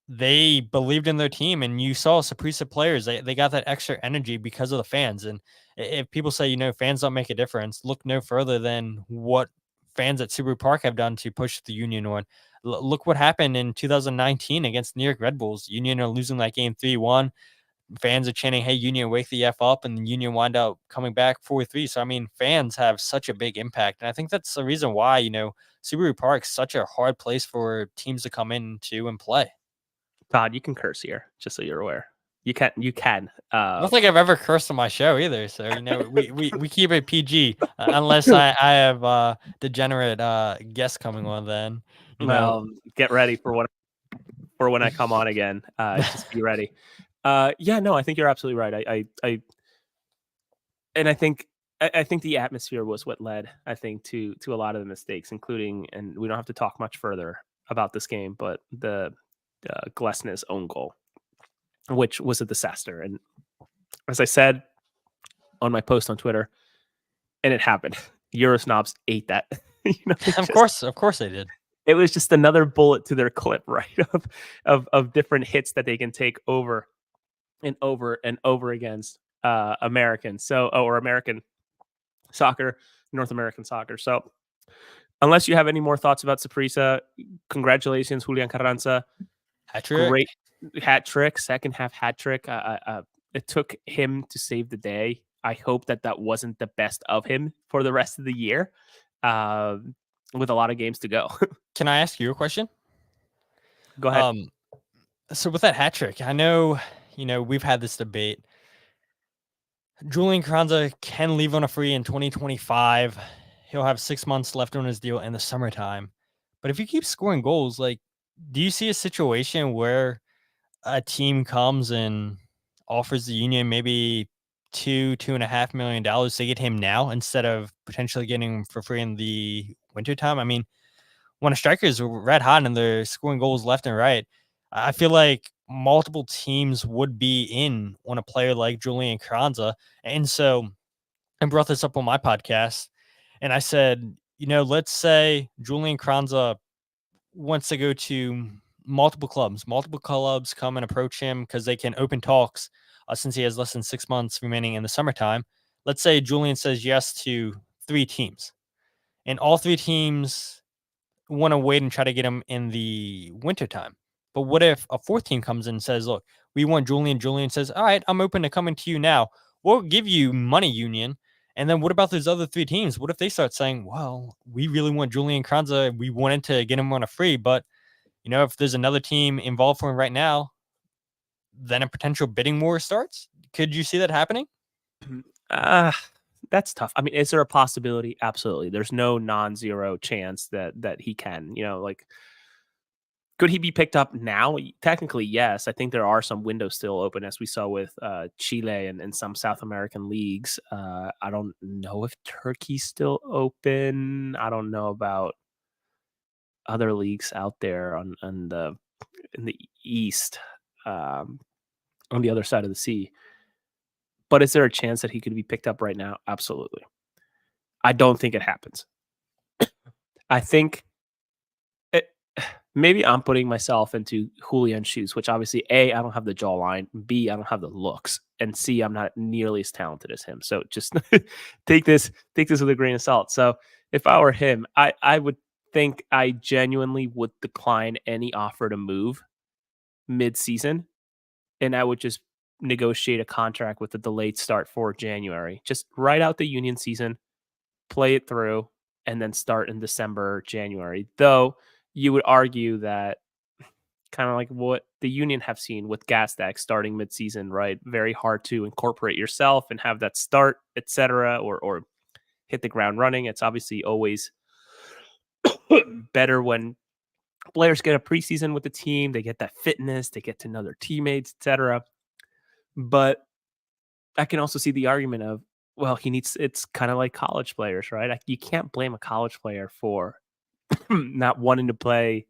They believed in their team, and you saw Saprissa players. They got that extra energy because of the fans. And if people say, fans don't make a difference, look no further than what fans at Subaru Park have done to push the Union on. Look what happened in 2019 against New York Red Bulls. Union are losing that game 3-1. Fans are chanting, "Hey, Union, wake the F up," and the Union wind up coming back 4-3. So, I mean, fans have such a big impact. And I think that's the reason why, Subaru Park's such a hard place for teams to come into and play. Todd, you can curse here, just so you're aware. You can. I don't think I've ever cursed on my show either. So, we keep it PG unless I have degenerate guests coming on then. Get ready for when I come on again. Just be ready. Yeah, no, I think you're absolutely right. I think the atmosphere was what led, I think, to a lot of the mistakes, including, and we don't have to talk much further about this game, but the Glesnes own goal, which was a disaster. And as I said on my post on Twitter, and it happened, Eurosnobs ate that. Of course they did. It was just another bullet to their clip, right? Of different hits that they can take over and over and over against American soccer, North American soccer. So unless you have any more thoughts about Saprissa, congratulations, Julian Carranza. Hat trick. Great hat trick, second half hat trick. It took him to save the day. I hope that wasn't the best of him for the rest of the year, with a lot of games to go. Can I ask you a question? Go ahead. So with that hat trick, I know, we've had this debate. Julian Carranza can leave on a free in 2025. He'll have 6 months left on his deal in the summertime. But if he keeps scoring goals, like, do you see a situation where a team comes and offers the Union maybe $2.5 million to get him now instead of potentially getting him for free in the wintertime? I mean, when a striker is red hot and they're scoring goals left and right, I feel like multiple teams would be in on a player like Julian Carranza. And so I brought this up on my podcast and I said, let's say Julian Carranza wants to go to multiple clubs come and approach him because they can open talks since he has less than 6 months remaining in the summertime. Let's say Julian says yes to 3 teams and all 3 teams want to wait and try to get him in the wintertime. But what if a 4th team comes in and says, look, we want Julian. Julian says, all right, I'm open to coming to you now. We'll give you money, Union. And then what about those other 3 teams? What if they start saying, well, we really want Julian Carranza. We wanted to get him on a free, but if there's another team involved for him right now, then a potential bidding war starts. Could you see that happening? That's tough. I mean, is there a possibility? Absolutely. There's no non-zero chance that he can, could he be picked up now? Technically, yes. I think there are some windows still open, as we saw with Chile and some South American leagues. I don't know if Turkey's still open. I don't know about other leagues out there in the East, on the other side of the sea. But is there a chance that he could be picked up right now? Absolutely. I don't think it happens. I think maybe I'm putting myself into Julian's shoes, which obviously A, I don't have the jawline, B, I don't have the looks, and C, I'm not nearly as talented as him. So just take this with a grain of salt. So if I were him, I would think I genuinely would decline any offer to move mid-season, and I would just negotiate a contract with a delayed start for January. Just ride out the union season, play it through, and then start in December or January. Though you would argue that kind of like what the union have seen with Gasdack starting midseason, right? Very hard to incorporate yourself and have that start, etc., or hit the ground running. It's obviously always better when players get a preseason with the team, they get that fitness, they get to know their teammates, etc. But I can also see the argument of, well, he needs it's kind of like college players, right? You can't blame a college player for not wanting to play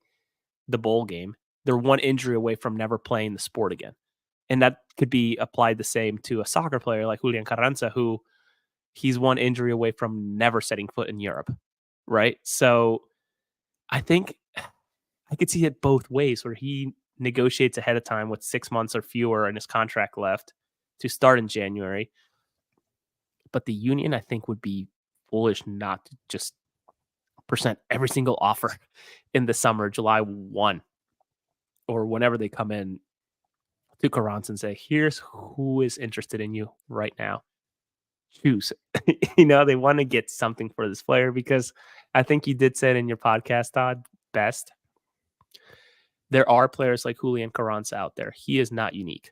the bowl game. They're one injury away from never playing the sport again. And that could be applied the same to a soccer player like Julian Carranza, who he's one injury away from never setting foot in Europe, right? So I think I could see it both ways where he negotiates ahead of time with 6 months or fewer in his contract left to start in January. But the union, I think, would be foolish not to just present every single offer in the summer, July 1, or whenever they come in to Carranza and say, here's who is interested in you right now. Choose. They want to get something for this player because I think you did say it in your podcast, Todd, best. There are players like Julian Carranza out there. He is not unique.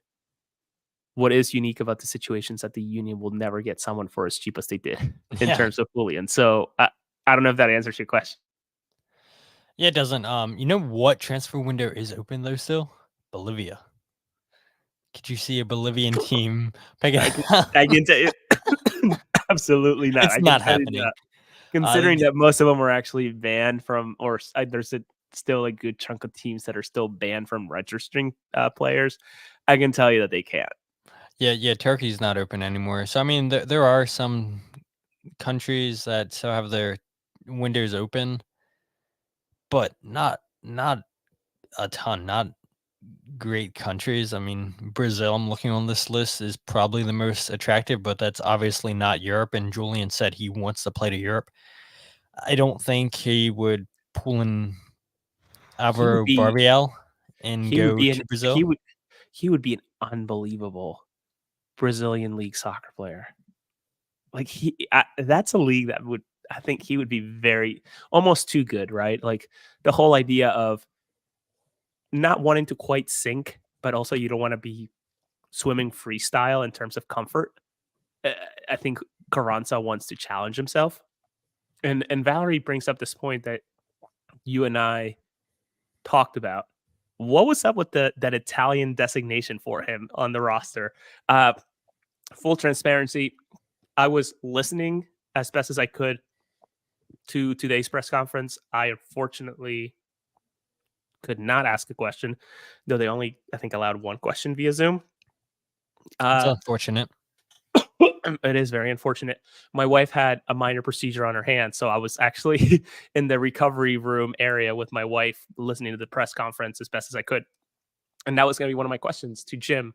What is unique about the situations that the union will never get someone for as cheap as they did in terms of Julian. So I don't know if that answers your question. Yeah, it doesn't. You know what transfer window is open though still? Bolivia. Could you see a Bolivian team picking? I can tell you, absolutely not. It's not happening. Considering that most of them were actually banned from, or there's still a good chunk of teams that are still banned from registering players, I can tell you that they can't. Yeah, Turkey's not open anymore. So I mean, there are some countries that still have their windows open, but not a ton, not great countries. I mean, Brazil, I'm looking on this list, is probably the most attractive, but that's obviously not Europe. And Julian said he wants to play to Europe. I don't think he would pull in Alvaro Barbiel and go to Brazil. He would be an unbelievable Brazilian league soccer player. Like that's a league that I think he would be almost too good, right? Like the whole idea of not wanting to quite sink, but also you don't want to be swimming freestyle in terms of comfort. I think Carranza wants to challenge himself. And Valerie brings up this point that you and I talked about. What was up with that Italian designation for him on the roster? Full transparency, I was listening as best as I could to today's press conference. I unfortunately could not ask a question, though they only, I think, allowed one question via Zoom. It's unfortunate. It is very unfortunate. My wife had a minor procedure on her hand, so I was actually in the recovery room area with my wife listening to the press conference as best as I could. And that was going to be one of my questions to Jim.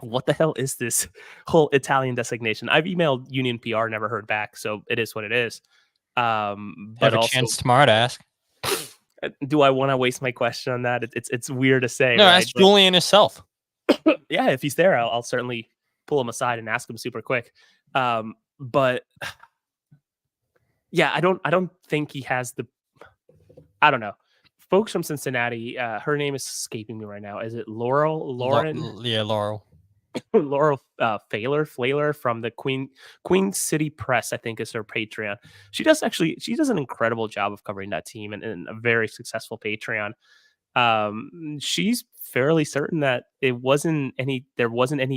What the hell is this whole Italian designation? I've emailed Union PR, never heard back, so it is what it is. But have a chance tomorrow to ask. Do I want to waste my question on that? It's weird to say. No, right? ask Julian himself. Yeah, if he's there, I'll certainly pull him aside and ask him super quick. But yeah, I don't think he has I don't know. Folks from Cincinnati, her name is escaping me right now. Is it Laurel? Lauren? Yeah, Laurel. Laurel Flaler from the Queen City Press, I think, is her Patreon. She does an incredible job of covering that team and a very successful Patreon. She's fairly certain that there wasn't any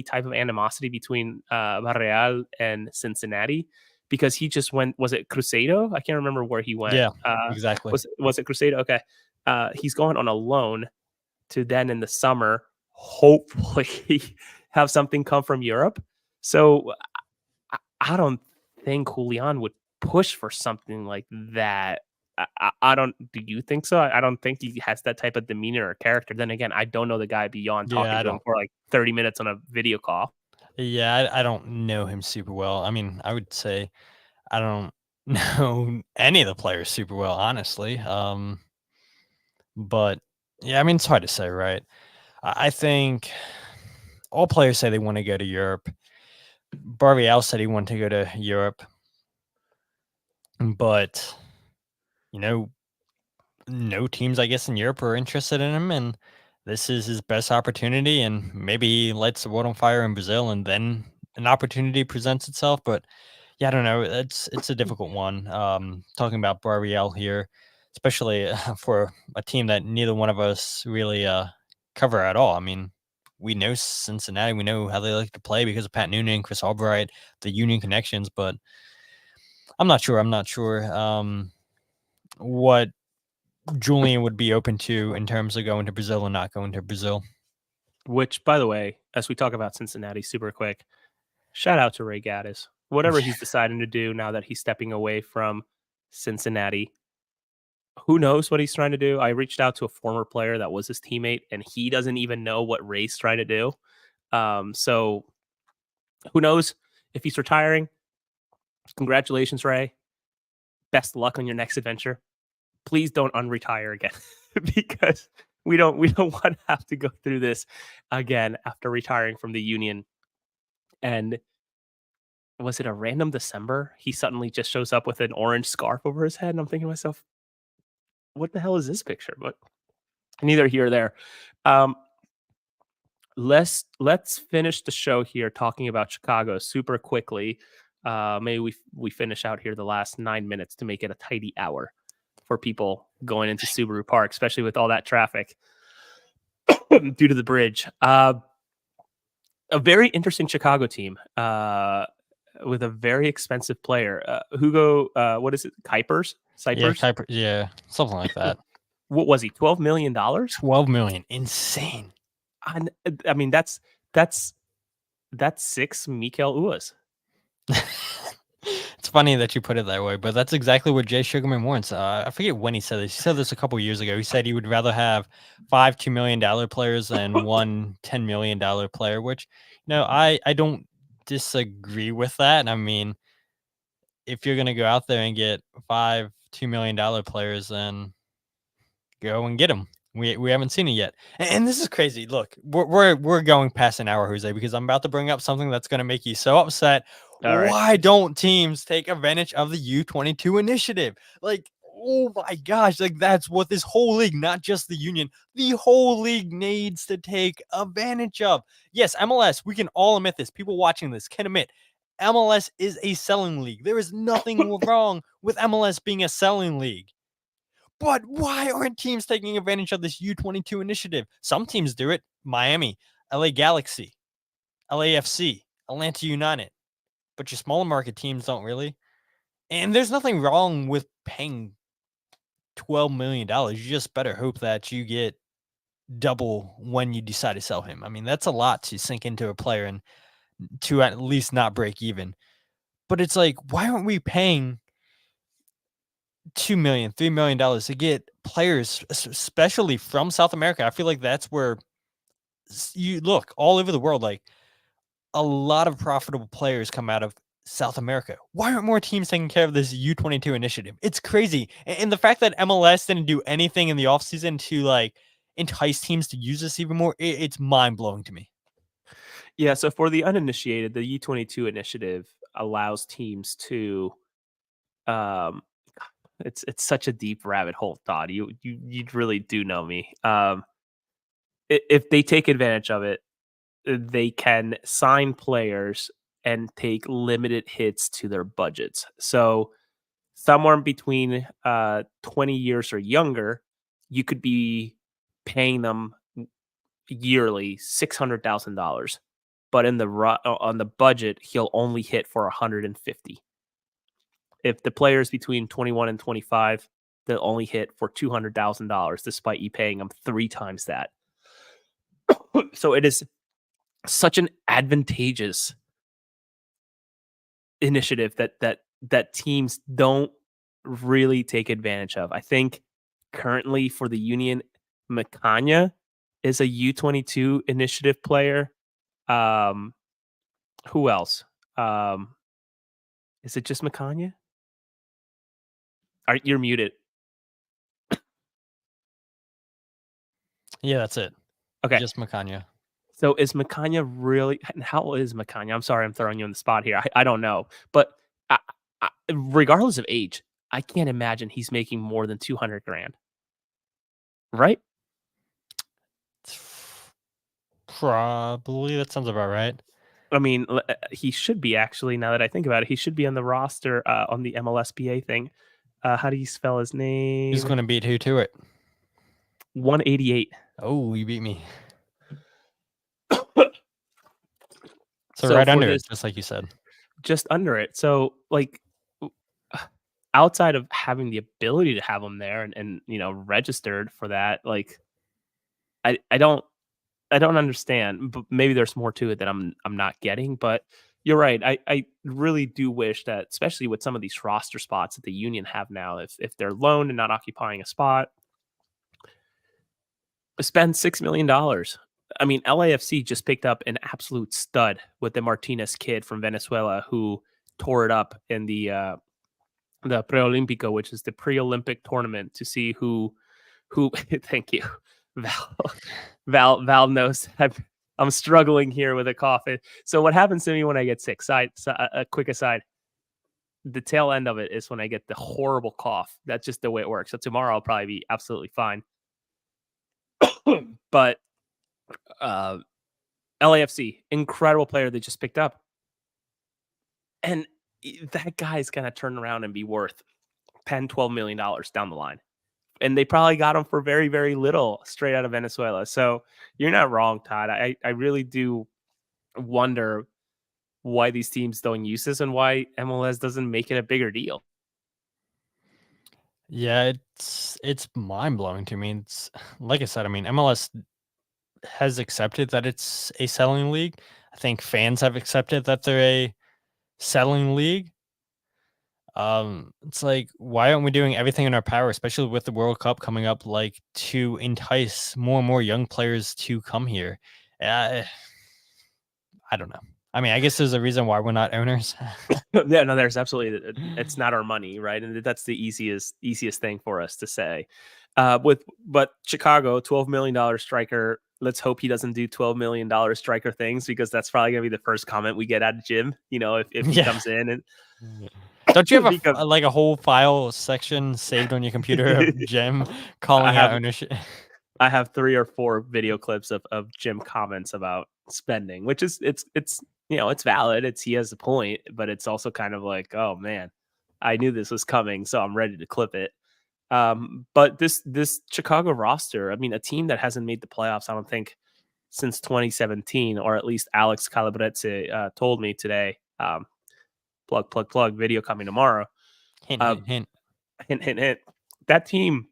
type of animosity between Barreal and Cincinnati because he just went. Was it Cruzeiro? I can't remember where he went. Yeah, exactly. Was it Cruzeiro? Okay. He's going on a loan to then in the summer hopefully have something come from Europe. So I don't think Julian would push for something like that. I don't. Do you think so? I don't think he has that type of demeanor or character. Then again, I don't know the guy beyond talking to him for like 30 minutes on a video call. Yeah, I don't know him super well. I mean, I would say I don't know any of the players super well, honestly. But yeah, I mean, it's hard to say, right? I think all players say they want to go to Europe. Barriel said he wanted to go to Europe, but you know, no teams, I guess, in Europe are interested in him, and this is his best opportunity. And maybe he lights the world on fire in Brazil, and then an opportunity presents itself. But yeah, I don't know. It's a difficult one. Talking about Barriel here, especially for a team that neither one of us really cover at all. I mean, we know Cincinnati. We know how they like to play because of Pat Noonan, Chris Albright, the Union connections. But I'm not sure. I'm not sure what Julian would be open to in terms of going to Brazil and not going to Brazil. Which, by the way, as we talk about Cincinnati super quick, shout out to Ray Gaddis. Whatever he's deciding to do now that he's stepping away from Cincinnati, who knows what he's trying to do? I reached out to a former player that was his teammate, and he doesn't even know what Ray's trying to do. So who knows if he's retiring? Congratulations, Ray. Best luck on your next adventure. Please don't unretire again because we don't want to have to go through this again after retiring from the Union. And was it a random December? He suddenly just shows up with an orange scarf over his head, and I'm thinking to myself, what the hell is this picture? But neither here or there. Um, let's finish the show here talking about Chicago super quickly. Maybe we finish out here the last 9 minutes to make it a tidy hour for people going into Subaru Park, especially with all that traffic due to the bridge. A very interesting Chicago team with a very expensive player. Hugo, what is it? Kuipers? Yeah, Cypers? Kuiper, yeah, something like that. What was he? $12 million? 12 million, insane. I mean, that's 6 Mikael Uas. It's funny that you put it that way, but that's exactly what Jay Sugarman wants. I forget when he said this. He said this a couple years ago. He said he would rather have 5 $2 million players than one $10 million player, which, I don't disagree with that. I mean, if you're going to go out there and get 5 $2 million players, then go and get them. We haven't seen it yet, and this is crazy. Look, we're going past an hour, Jose, because I'm about to bring up something that's going to make you so upset. All right. Why don't teams take advantage of the U22 initiative? Like, oh my gosh, like that's what this whole league, not just the Union, the whole league needs to take advantage of. Yes, MLS, we can all admit this. People watching this can admit MLS is a selling league. There is nothing wrong with MLS being a selling league. But why aren't teams taking advantage of this U22 initiative? Some teams do it. Miami, LA Galaxy, LAFC, Atlanta United. But your smaller market teams don't really. And there's nothing wrong with paying $12 million. You just better hope that you get double when you decide to sell him. I mean, that's a lot to sink into a player and to at least not break even. But it's like, why aren't we paying $2 million, $3 million to get players, especially from South America? I feel like that's where you look all over the world. Like a lot of profitable players come out of South America. Why aren't more teams taking care of this U22 initiative? It's crazy. And the fact that MLS didn't do anything in the offseason to like entice teams to use this even more, it's mind blowing to me. Yeah, so for the uninitiated, the U22 initiative allows teams to um it's such a deep rabbit hole, Todd. You really do know me. If they take advantage of it, they can sign players and take limited hits to their budgets. So somewhere between 20 years or younger, you could be paying them yearly $600,000, but on the budget, he'll only hit for 150. If the player is between 21 and 25, they'll only hit for $200,000, despite you paying them 3 times that. So it is such an advantageous initiative that teams don't really take advantage of. I think currently for the Union, Macanya is a U22 initiative player. Um, who else? Is it just Macanya? You're muted. Yeah, that's it. Okay. Just Macanya. So is Macanya really? How old is Macanya? I'm sorry, I'm throwing you on the spot here. I don't know, but regardless of age, I can't imagine he's making more than 200 grand, right? Probably that sounds about right. I mean, he should be actually. Now that I think about it, he should be on the roster on the MLSPA thing. How do you spell his Who's name? going to beat who to it? 188. Oh, you beat me. So So right for under this, it, just like you said. just under it. So like, outside of having the ability to have him there and registered for that, like I don't understand, but maybe there's more to it that I'm not getting. But you're right. I really do wish that, especially with some of these roster spots that the union have now, if they're loaned and not occupying a spot, spend $6 million. I mean, LAFC just picked up an absolute stud with the Martinez kid from Venezuela who tore it up in the Preolímpico, which is the pre-Olympic tournament to see who. Thank you, Val. Val knows I'm struggling here with a cough. So what happens to me when I get sick? A quick aside. The tail end of it is when I get the horrible cough. That's just the way it works. So tomorrow I'll probably be absolutely fine. But LAFC, incredible player they just picked up, and that guy's gonna turn around and be worth 10-12 million dollars down the line. And they probably got him for very, very little straight out of Venezuela. So you're not wrong, Todd. I really do wonder why these teams don't use this and why MLS doesn't make it a bigger deal. Yeah, it's mind blowing to me. It's like I said. I mean, MLS has accepted that it's a selling league. I think fans have accepted that they're a selling league. It's like, why aren't we doing everything in our power, especially with the World Cup coming up, like to entice more and more young players to come here? Uh, I don't know. I mean, I guess there's a reason why we're not owners. Yeah, no, there's absolutely it's not our money, right? And that's the easiest thing for us to say. But Chicago, $12 million striker. Let's hope he doesn't do $12 million striker things, because that's probably gonna be the first comment we get out of Jim. If he Yeah. comes in and Don't you have because like a whole file section saved on your computer of Jim I calling out have ownership? I have 3 or 4 video clips of Jim comments about spending, which is it's valid. He has a point, but it's also kind of like, oh man, I knew this was coming, so I'm ready to clip it. But this Chicago roster, I mean, a team that hasn't made the playoffs, I don't think, since 2017, or at least Alex Calabrese told me today. Plug, video coming tomorrow. Hint, Uh, hint, hint. hint, hint, hint. That team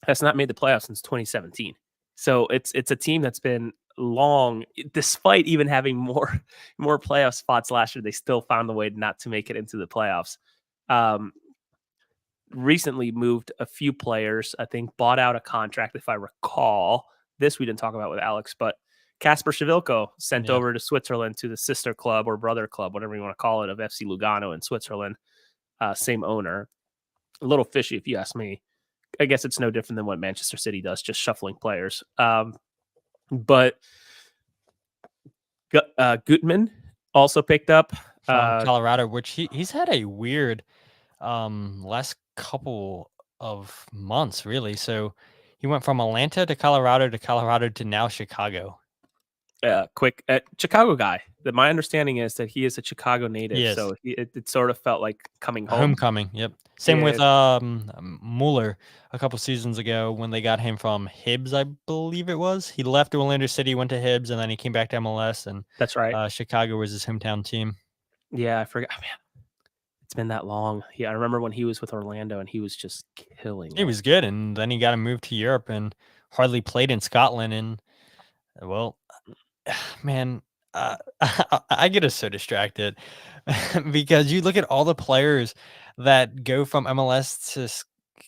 has not made the playoffs since 2017. So it's a team that's been long, despite even having more playoff spots last year, they still found a way not to make it into the playoffs. Um, Recently moved a few players, I think bought out a contract, if I recall. This we didn't talk about with Alex, but Kasper Shavilko sent Yeah. over to Switzerland to the sister club or brother club, whatever you want to call it, of FC Lugano in Switzerland. Same owner. A little fishy, if you ask me. I guess it's no different than what Manchester City does, just shuffling players. But Gutman also picked up. From Colorado, which he's had a weird last couple of months, really. So he went from Atlanta to Colorado to now Chicago. Quick Chicago guy. My understanding is that he is a Chicago native, Yes. so it sort of felt like coming home. Homecoming. Yep. Same with Yeah. Mueller a couple seasons ago when they got him from Hibbs, I believe it was. He left Orlando City, went to Hibbs, and then he came back to MLS, and That's right. Chicago was his hometown team. Yeah, I forgot. Man, it's been that long. Yeah, I remember when he was with Orlando and he was just killing He it. was good, and then he got to move to Europe and hardly played in Scotland. And well, man, I get us so distracted because you look at all the players that go from MLS to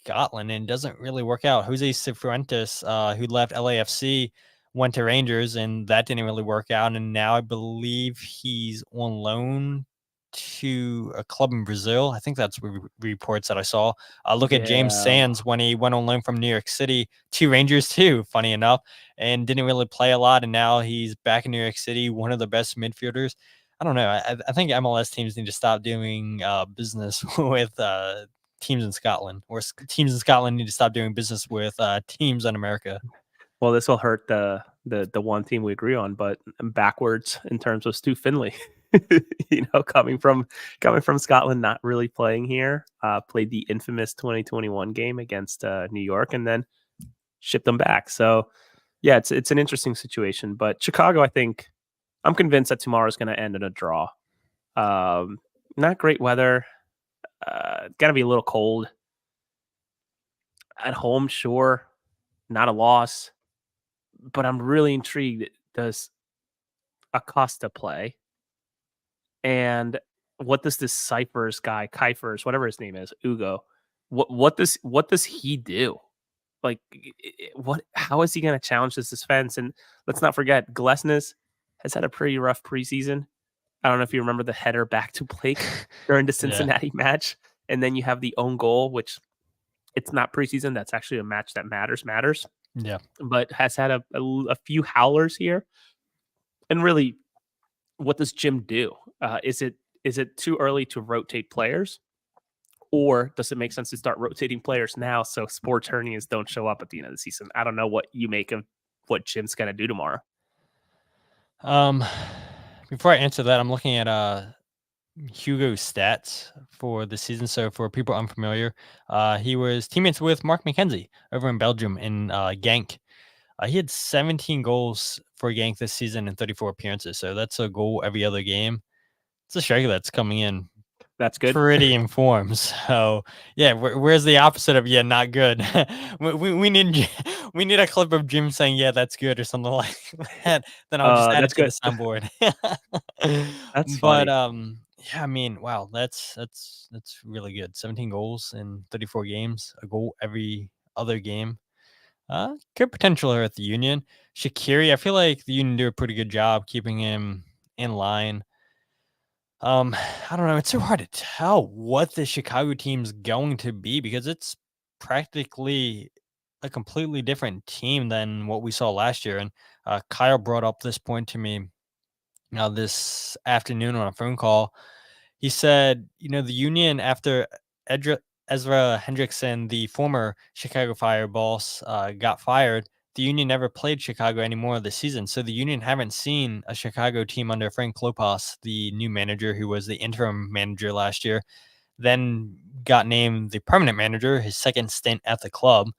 Scotland and it doesn't really work out. Jose Cifuentes, who left LAFC, went to Rangers, and that didn't really work out. And now I believe he's on loan to a club in Brazil. I think that's reports that I saw. Look at James Yeah. Sands when he went on loan from New York City to Rangers too, funny enough, and didn't really play a lot. And now he's back in New York City, one of the best midfielders. I don't know. I think MLS teams need to stop doing business with teams in Scotland, or teams in Scotland need to stop doing business with teams in America. Well, this will hurt the one team we agree on, but backwards in terms of Stu Finley. Coming from Scotland, not really playing here, played the infamous 2021 game against New York, and then shipped them back. So, yeah, it's an interesting situation. But Chicago, I think, I'm convinced that tomorrow is going to end in a draw. Not great weather. Gonna be a little cold. At home, sure, not a loss. But I'm really intrigued. Does Acosta play? And what does this Cyphers guy, Kuipers, whatever his name is, Ugo, what does he do? Like, what? How is he going to challenge this defense? And let's not forget, Glesnes has had a pretty rough preseason. I don't know if you remember the header back to Blake during the Cincinnati match, and then you have the own goal, which it's not preseason. That's actually a match that matters. Yeah. But has had a few howlers here. And really, what does Jim do? Is it too early to rotate players? Or does it make sense to start rotating players now so sports hernias don't show up at the end of the season? I don't know what you make of what Jim's going to do tomorrow. Before I answer that, I'm looking at Hugo's stats for the season. So for people unfamiliar, he was teammates with Mark McKenzie over in Belgium in Genk. He had 17 goals for Genk this season in 34 appearances. So that's a goal every other game. It's a striker that's coming in That's good. pretty informed. So yeah, where's the opposite of not good? we need a clip of Jim saying that's good or something like that. Then I'll just add it That's to good. the soundboard. That's But funny. yeah, I mean, wow, that's really good. 17 goals in 34 games, a goal every other game. Good potential here at the Union. Shaqiri, I feel like the Union do a pretty good job keeping him in line. I don't know. It's so hard to tell what the Chicago team's going to be because it's practically a completely different team than what we saw last year. And Kyle brought up this point to me this afternoon on a phone call. He said, the Union after Ezra Hendrickson, the former Chicago Fire boss, got fired, the Union never played Chicago anymore this season. So the Union haven't seen a Chicago team under Frank Klopas, the new manager who was the interim manager last year, then got named the permanent manager, his second stint at the club.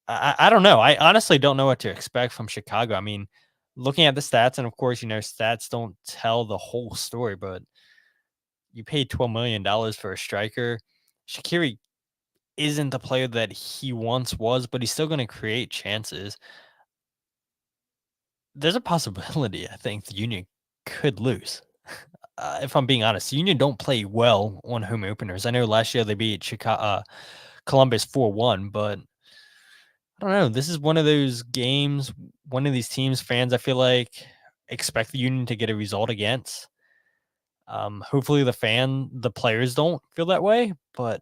I don't know. I honestly don't know what to expect from Chicago. I mean, looking at the stats, and of course, stats don't tell the whole story, but you paid $12 million for a striker. Shaqiri isn't the player that he once was, but he's still going to create chances. There's a possibility, I think, the Union could lose. If I'm being honest, the Union don't play well on home openers. I know last year they beat Columbus 4-1, but I don't know. This is one of those games, one of these teams fans I feel like expect the Union to get a result against. Hopefully the players don't feel that way, but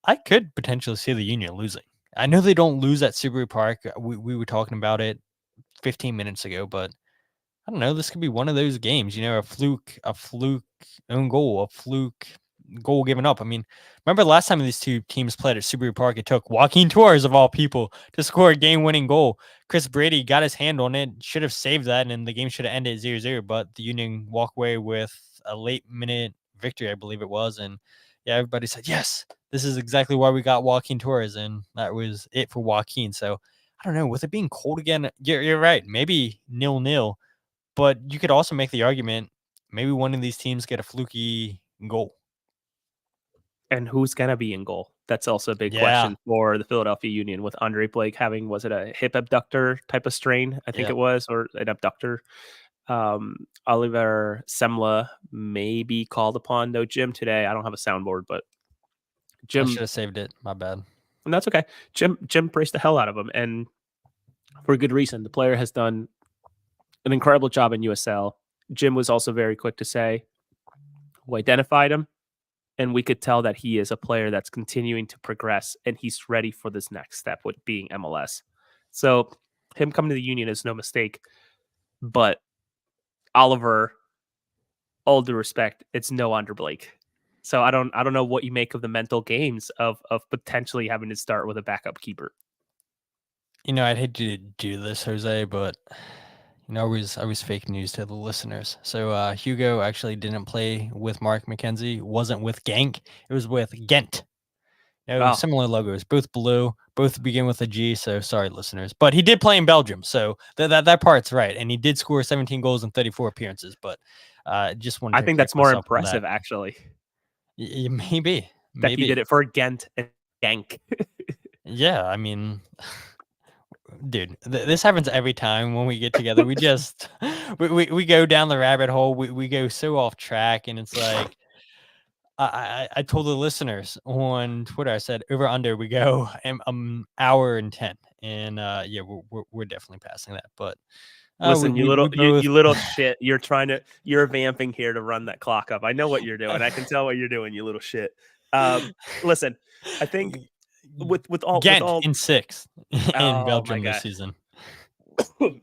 I could potentially see the Union losing. I know they don't lose at Subaru Park. We were talking about it 15 minutes ago, but I don't know. This could be one of those games, a fluke own goal, a fluke goal given up. I mean, remember the last time these two teams played at Subaru Park, it took Joaquin Torres, of all people, to score a game-winning goal. Chris Brady got his hand on it, should have saved that, and the game should have ended 0-0, but the Union walk away with a late-minute victory, I believe it was, and yeah, everybody said, yes, this is exactly why we got Joaquin Torres, and that was it for Joaquin. So, I don't know, with it being cold again, you're right, maybe 0-0. But you could also make the argument, maybe one of these teams get a fluky goal. And who's going to be in goal? That's also a big Yeah. question for the Philadelphia Union with Andre Blake having, was it a hip abductor type of strain? I think Yeah. it was, or an abductor. Oliver Semla may be called upon. No Jim today. I don't have a soundboard, but I Jim, should have saved it. My bad. and that's okay. Jim braced the hell out of him, and for a good reason. The player has done an incredible job in USL. Jim was also very quick to say, who identified him, and we could tell that he is a player that's continuing to progress, and he's ready for this next step with being MLS. So him coming to the Union is no mistake, but Oliver, all due respect, it's no Under Blake. So I don't know what you make of the mental games of potentially having to start with a backup keeper. I'd hate to do this, Jose, but I was fake news to the listeners. So Hugo actually didn't play with Mark McKenzie, wasn't with Genk, it was with Ghent. Oh, Similar logos, both blue, both begin with a G. So sorry, listeners, but he did play in Belgium, so that part's right, and he did score 17 goals in 34 appearances. But just wanted I to think correct that's more myself on that. impressive, actually, Maybe, that he did it for Ghent and Genk. Yeah, I mean, dude, this happens every time when we get together. We just we go down the rabbit hole. We go so off track, and it's like I told the listeners on Twitter. I said over under we go hour and 10, and yeah, we're definitely passing that. But Listen, we both you little shit. You're vamping here to run that clock up. I know what you're doing. I can tell what you're doing, you little shit. Listen, I think with Ghent all in 6 in oh my Belgium this god, season.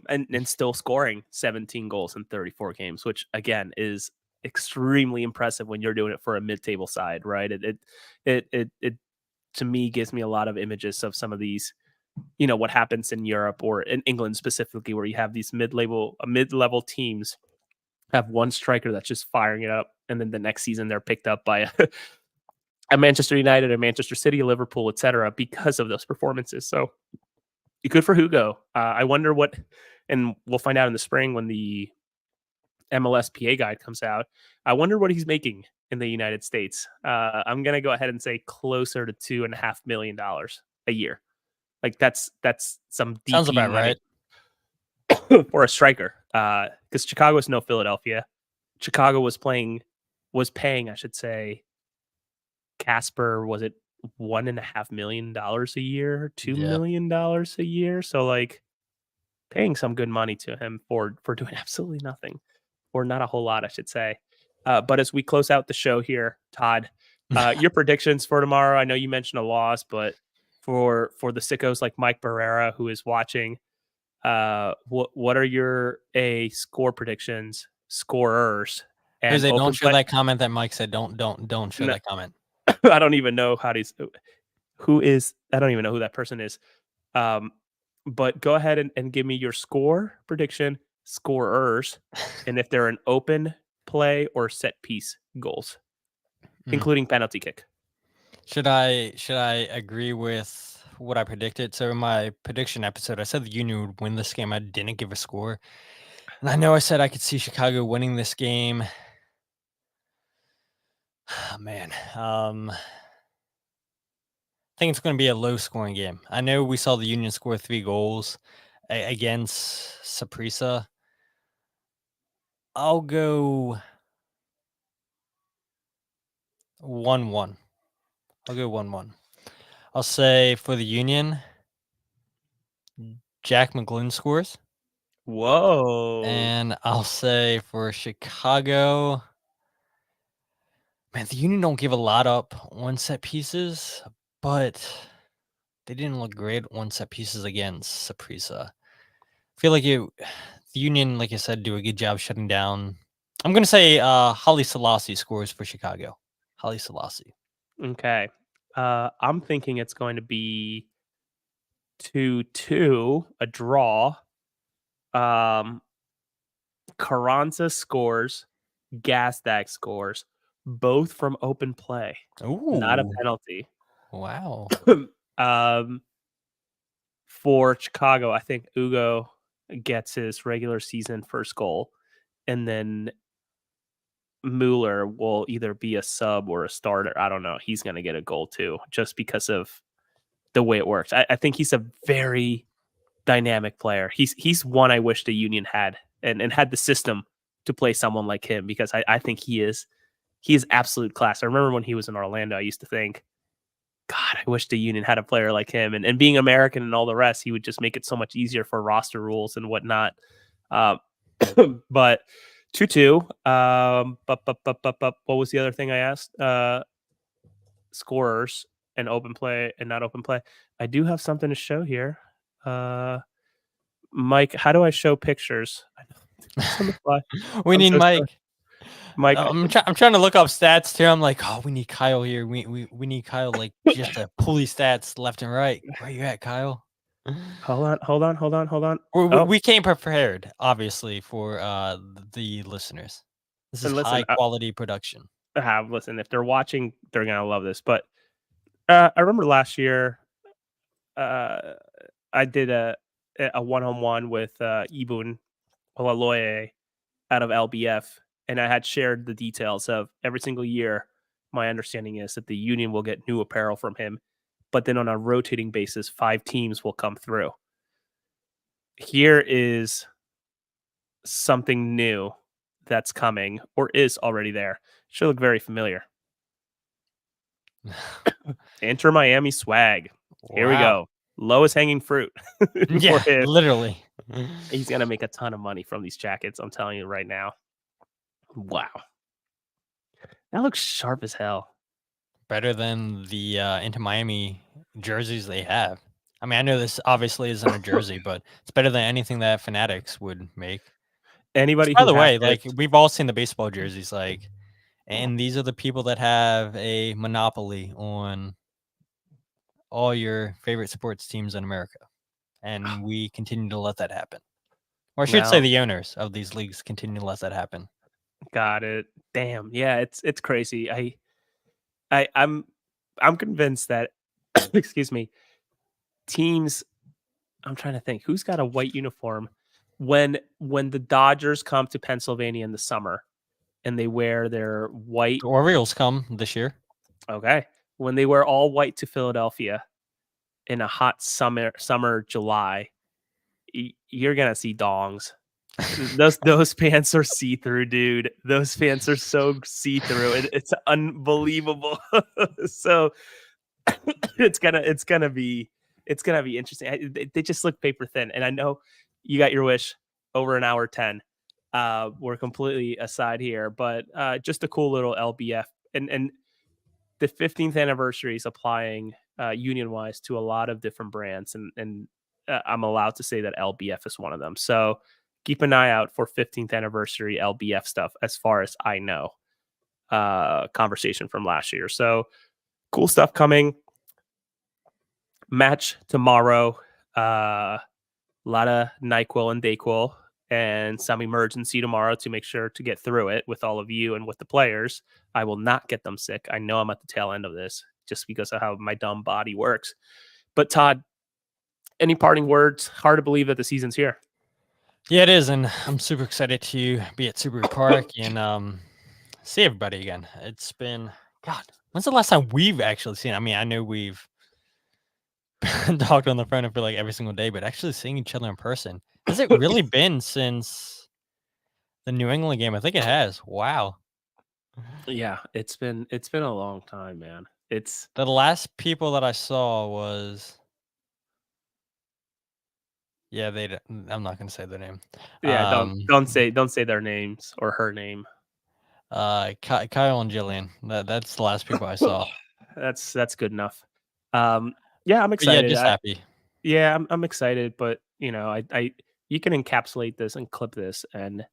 and still scoring 17 goals in 34 games, which again is extremely impressive when you're doing it for a mid-table side, right? It to me gives me a lot of images of some of these, what happens in Europe or in England specifically, where you have these mid-level teams have one striker that's just firing it up, and then the next season they're picked up by a Manchester United, a Manchester City, a Liverpool, etc., because of those performances. So good for Hugo. I wonder what, and we'll find out in the spring when the MLS PA guide comes out. I wonder what he's making in the United States. I'm gonna go ahead and say closer to $2.5 million a year. Like that's some Sounds DP about money right. for a striker. Because Chicago is no Philadelphia. Chicago was paying, I should say, Casper, was it $1.5 million a year, $2 Yeah. million a year? So like paying some good money to him for doing absolutely nothing, or not a whole lot, I should say. But as we close out the show here, Todd, your predictions for tomorrow. I know you mentioned a loss, but for the sickos like Mike Barrera who is watching, what are your score predictions, scorers, and Jose, don't open show play? that comment that Mike said. Don't show No, that comment. I don't even know I don't even know who that person is. But go ahead and give me your score prediction, scorers, and if they're an open play or set piece goals, including penalty kick. Should I agree with what I predicted? So in my prediction episode, I said the Union would win this game. I didn't give a score. And I know I said I could see Chicago winning this game. Oh, man. I think it's going to be a low scoring game. I know we saw the Union score 3 goals against Saprissa. I'll go 1-1. I'll go 1-1. I'll say for the Union, Jack McGlynn scores. Whoa. And I'll say for Chicago, man, the Union don't give a lot up on set pieces, but they didn't look great on set pieces against Saprissa. I feel like the Union, like I said, do a good job shutting down. I'm going to say Holly Selassie scores for Chicago. Holly Selassie. Okay. I'm thinking it's going to be 2-2, a draw. Carranza scores, Gazdag scores, both from open play, not a Ooh, penalty. wow. For Chicago, I think Ugo gets his regular season first goal, and then Mueller will either be a sub or a starter. I don't know. He's going to get a goal too, just because of the way it works. I think he's a very dynamic player. He's one I wish the Union had, and had the system to play someone like him, because I think he is absolute class. I remember when he was in Orlando, I used to think, God, I wish the Union had a player like him. And being American and all the rest, he would just make it so much easier for roster rules and whatnot. But 2-2. But what was the other thing I asked? Scorers and open play and not open play. I do have something to show here. Mike, how do I show pictures? I know it's on the fly. We I'm need so sorry. Mike. Mike, I'm trying to look up stats too. I'm like, oh, we need Kyle here. We need Kyle like just to pull these stats left and right. Where you at, Kyle? hold on. We came prepared, obviously, for the listeners. This is And listen, high quality production. listen, if they're watching, they're gonna love this. But I remember last year, I did a 1-on-1 with Ibun Olaloye out of LBF, and I had shared the details of every single year. My understanding is that the union will get new apparel from him, but then on a rotating basis, 5 teams will come through. Here is something new that's coming or is already there. Should look very familiar. Enter Miami swag. Here we Wow. go. Lowest hanging fruit. Yeah, for him. literally. He's gonna make a ton of money from these jackets. I'm telling you right now. Wow, that looks sharp as hell. Better than the Into Miami jerseys they have. I mean, I know this obviously isn't a jersey, but it's better than anything that Fanatics would make. Anybody By who the has way, this, like we've all seen the baseball jerseys, like, and these are the people that have a monopoly on all your favorite sports teams in America, and we continue to let that happen. Or I should say, well, the owners of these leagues continue to let that happen. got it. Damn, yeah, it's crazy. I'm convinced that excuse me, teams. I'm trying to think who's got a white uniform when the Dodgers come to Pennsylvania in the summer and they wear their white. The Orioles come this year. Okay, when they wear all white to Philadelphia in a hot summer July, you're gonna see dongs. Those pants are see through, dude. Those pants are so see through. It's unbelievable. So it's gonna be interesting. They just look paper thin, and I know you got your wish over an hour 10. We're completely aside here, but just a cool little LBF and the 15th anniversary is applying union wise to a lot of different brands, and I'm allowed to say that LBF is one of them. So keep an eye out for 15th anniversary LBF stuff, as far as I know. Conversation from last year. So cool stuff coming. Match tomorrow. A lot of NyQuil and DayQuil and some emergency tomorrow to make sure to get through it with all of you and with the players. I will not get them sick. I know I'm at the tail end of this just because of how my dumb body works. But Todd, any parting words? Hard to believe that the season's here. Yeah, it is, and I'm super excited to be at Subaru Park and see everybody again. It's been, God, when's the last time we've actually seen? I mean, I know we've talked on the phone for like every single day, but actually seeing each other in person, has it really been since the New England game? I think it has. Wow. Yeah, it's been a long time, man. It's The last people that I saw was, yeah, I'm not gonna say their name. yeah, don't say their names or her name. Kyle and Jillian. That's the last people I saw. That's good enough. Yeah, I'm But yeah, excited. just happy. Yeah, I'm excited, but I you can encapsulate this and clip this, and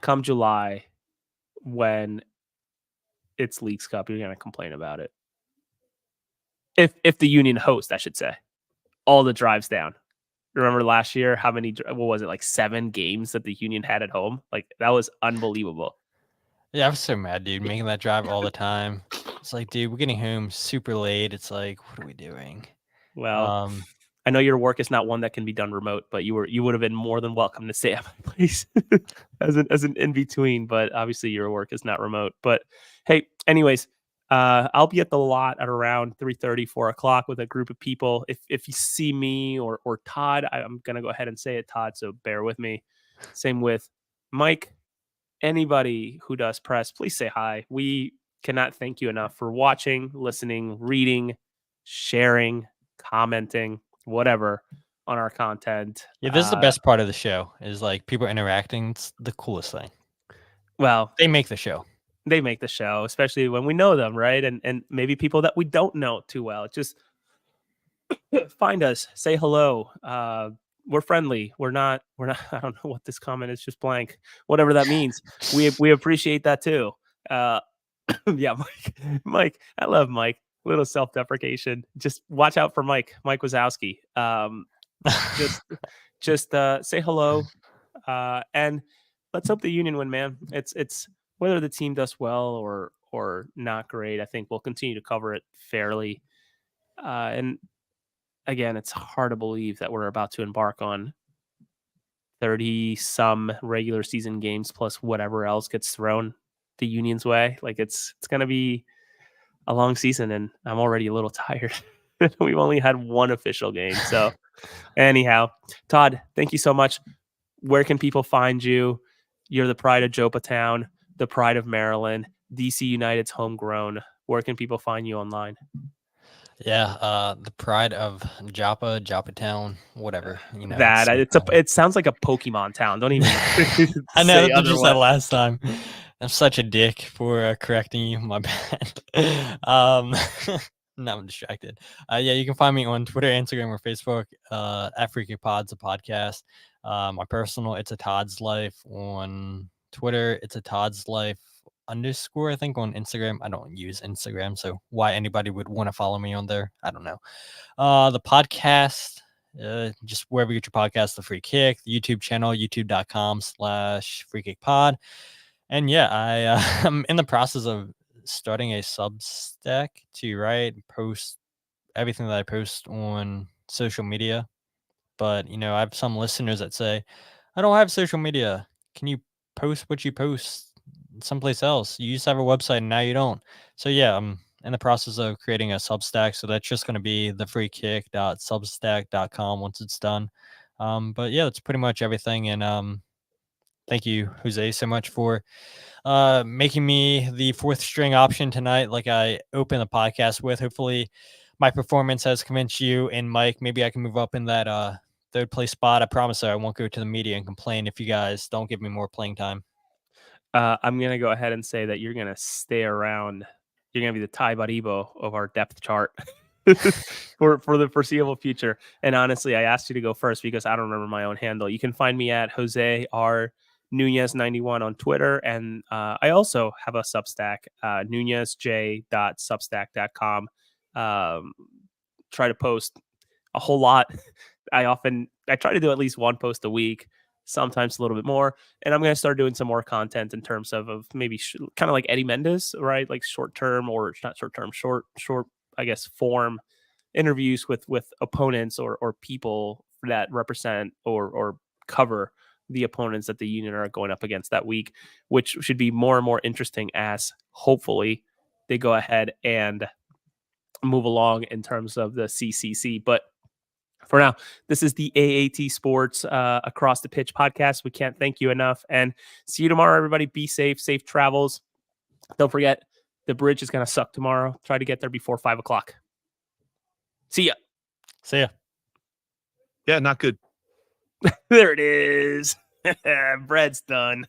come July when it's Leagues Cup, you're gonna complain about it. If the Union host, I should say, all the drives down. Remember last year how many? What was it, like 7 games that the Union had at home? Like that was unbelievable. Yeah, I'm so mad, dude, making that drive all the time. It's like, dude, we're getting home super late. It's like, what are we doing? Well, I know your work is not one that can be done remote, but you would have been more than welcome to stay at my place as an in between. But obviously, your work is not remote. But hey, anyways, I'll be at the lot at around 3:30, 4 o'clock with a group of people. If you see me or Todd, I'm gonna go ahead and say it, Todd. So bear with me. Same with Mike. Anybody who does press, please say hi. We cannot thank you enough for watching, listening, reading, sharing, commenting, whatever, on our content. Yeah, this is the best part of the show is like people interacting. It's the coolest thing. Well, They make the show. they make the show, especially when we know them, right? And maybe people that we don't know too well. Just find us, say hello. We're friendly. We're not. I don't know what this comment is. Just blank. Whatever that means. We appreciate that too. Uh, yeah, Mike. I love Mike. Little self-deprecation. Just watch out for Mike Wazowski. Just say hello, and let's hope the Union win, man. It's whether the team does well or not great. I think we'll continue to cover it fairly. And again, it's hard to believe that we're about to embark on 30 some regular season games plus whatever else gets thrown the Union's way. Like it's going to be a long season, and I'm already a little tired. We've only had one official game. So anyhow, Todd, thank you so much. Where can people find you? You're the pride of Jopatown, the pride of Maryland, DC United's homegrown. Where can people find you online? Yeah, the pride of Jopatown, whatever. You know, That it sounds like a Pokemon town. Don't even I know say that's what you said otherwise. last time. I'm such a dick for correcting you. My bad. Now I'm distracted. Yeah, you can find me on Twitter, Instagram, or Facebook at Freaky Pods, a podcast. My personal, it's a Todd's Life on Twitter. It's a Todd's Life _ I think on Instagram. I don't use Instagram, so why anybody would want to follow me on there, I don't know. The podcast, just wherever you get your podcast, The Free Kick, the YouTube channel, youtube.com/freekickpod. And yeah, I'm in the process of starting a Substack to write, post everything that I post on social media. But, you know, I have some listeners that say, I don't have social media. Can you post what you post someplace else? You used to have a website and now you don't. So yeah, I'm in the process of creating a Substack. So that's just going to be thefreekick.substack.com once it's done. But yeah, that's pretty much everything. And thank you, Jose, so much for making me the fourth string option tonight, like I opened the podcast with. Hopefully my performance has convinced you and Mike. Maybe I can move up in that third place spot. I promise I won't go to the media and complain if you guys don't give me more playing time. I'm going to go ahead and say that you're going to stay around. You're going to be the Ty Baribo of our depth chart for the foreseeable future. And honestly, I asked you to go first because I don't remember my own handle. You can find me at Jose R. Nunez91 on Twitter. And I also have a Substack, nunezj.substack.com. Try to post a whole lot. I try to do at least one post a week, sometimes a little bit more. And I'm going to start doing some more content in terms of maybe kind of like Eddie Mendes, right? Like short term, or not short term, short, I guess, form interviews with opponents or people that represent or cover the opponents that the Union are going up against that week, which should be more and more interesting as hopefully they go ahead and move along in terms of the CCC. But for now, this is the AAT Sports Across the Pitch podcast. We can't thank you enough. And see you tomorrow, everybody. Be safe travels. Don't forget, the bridge is going to suck tomorrow. Try to get there before 5 o'clock. See ya. See ya. Yeah, not good. There it is. Bread's done.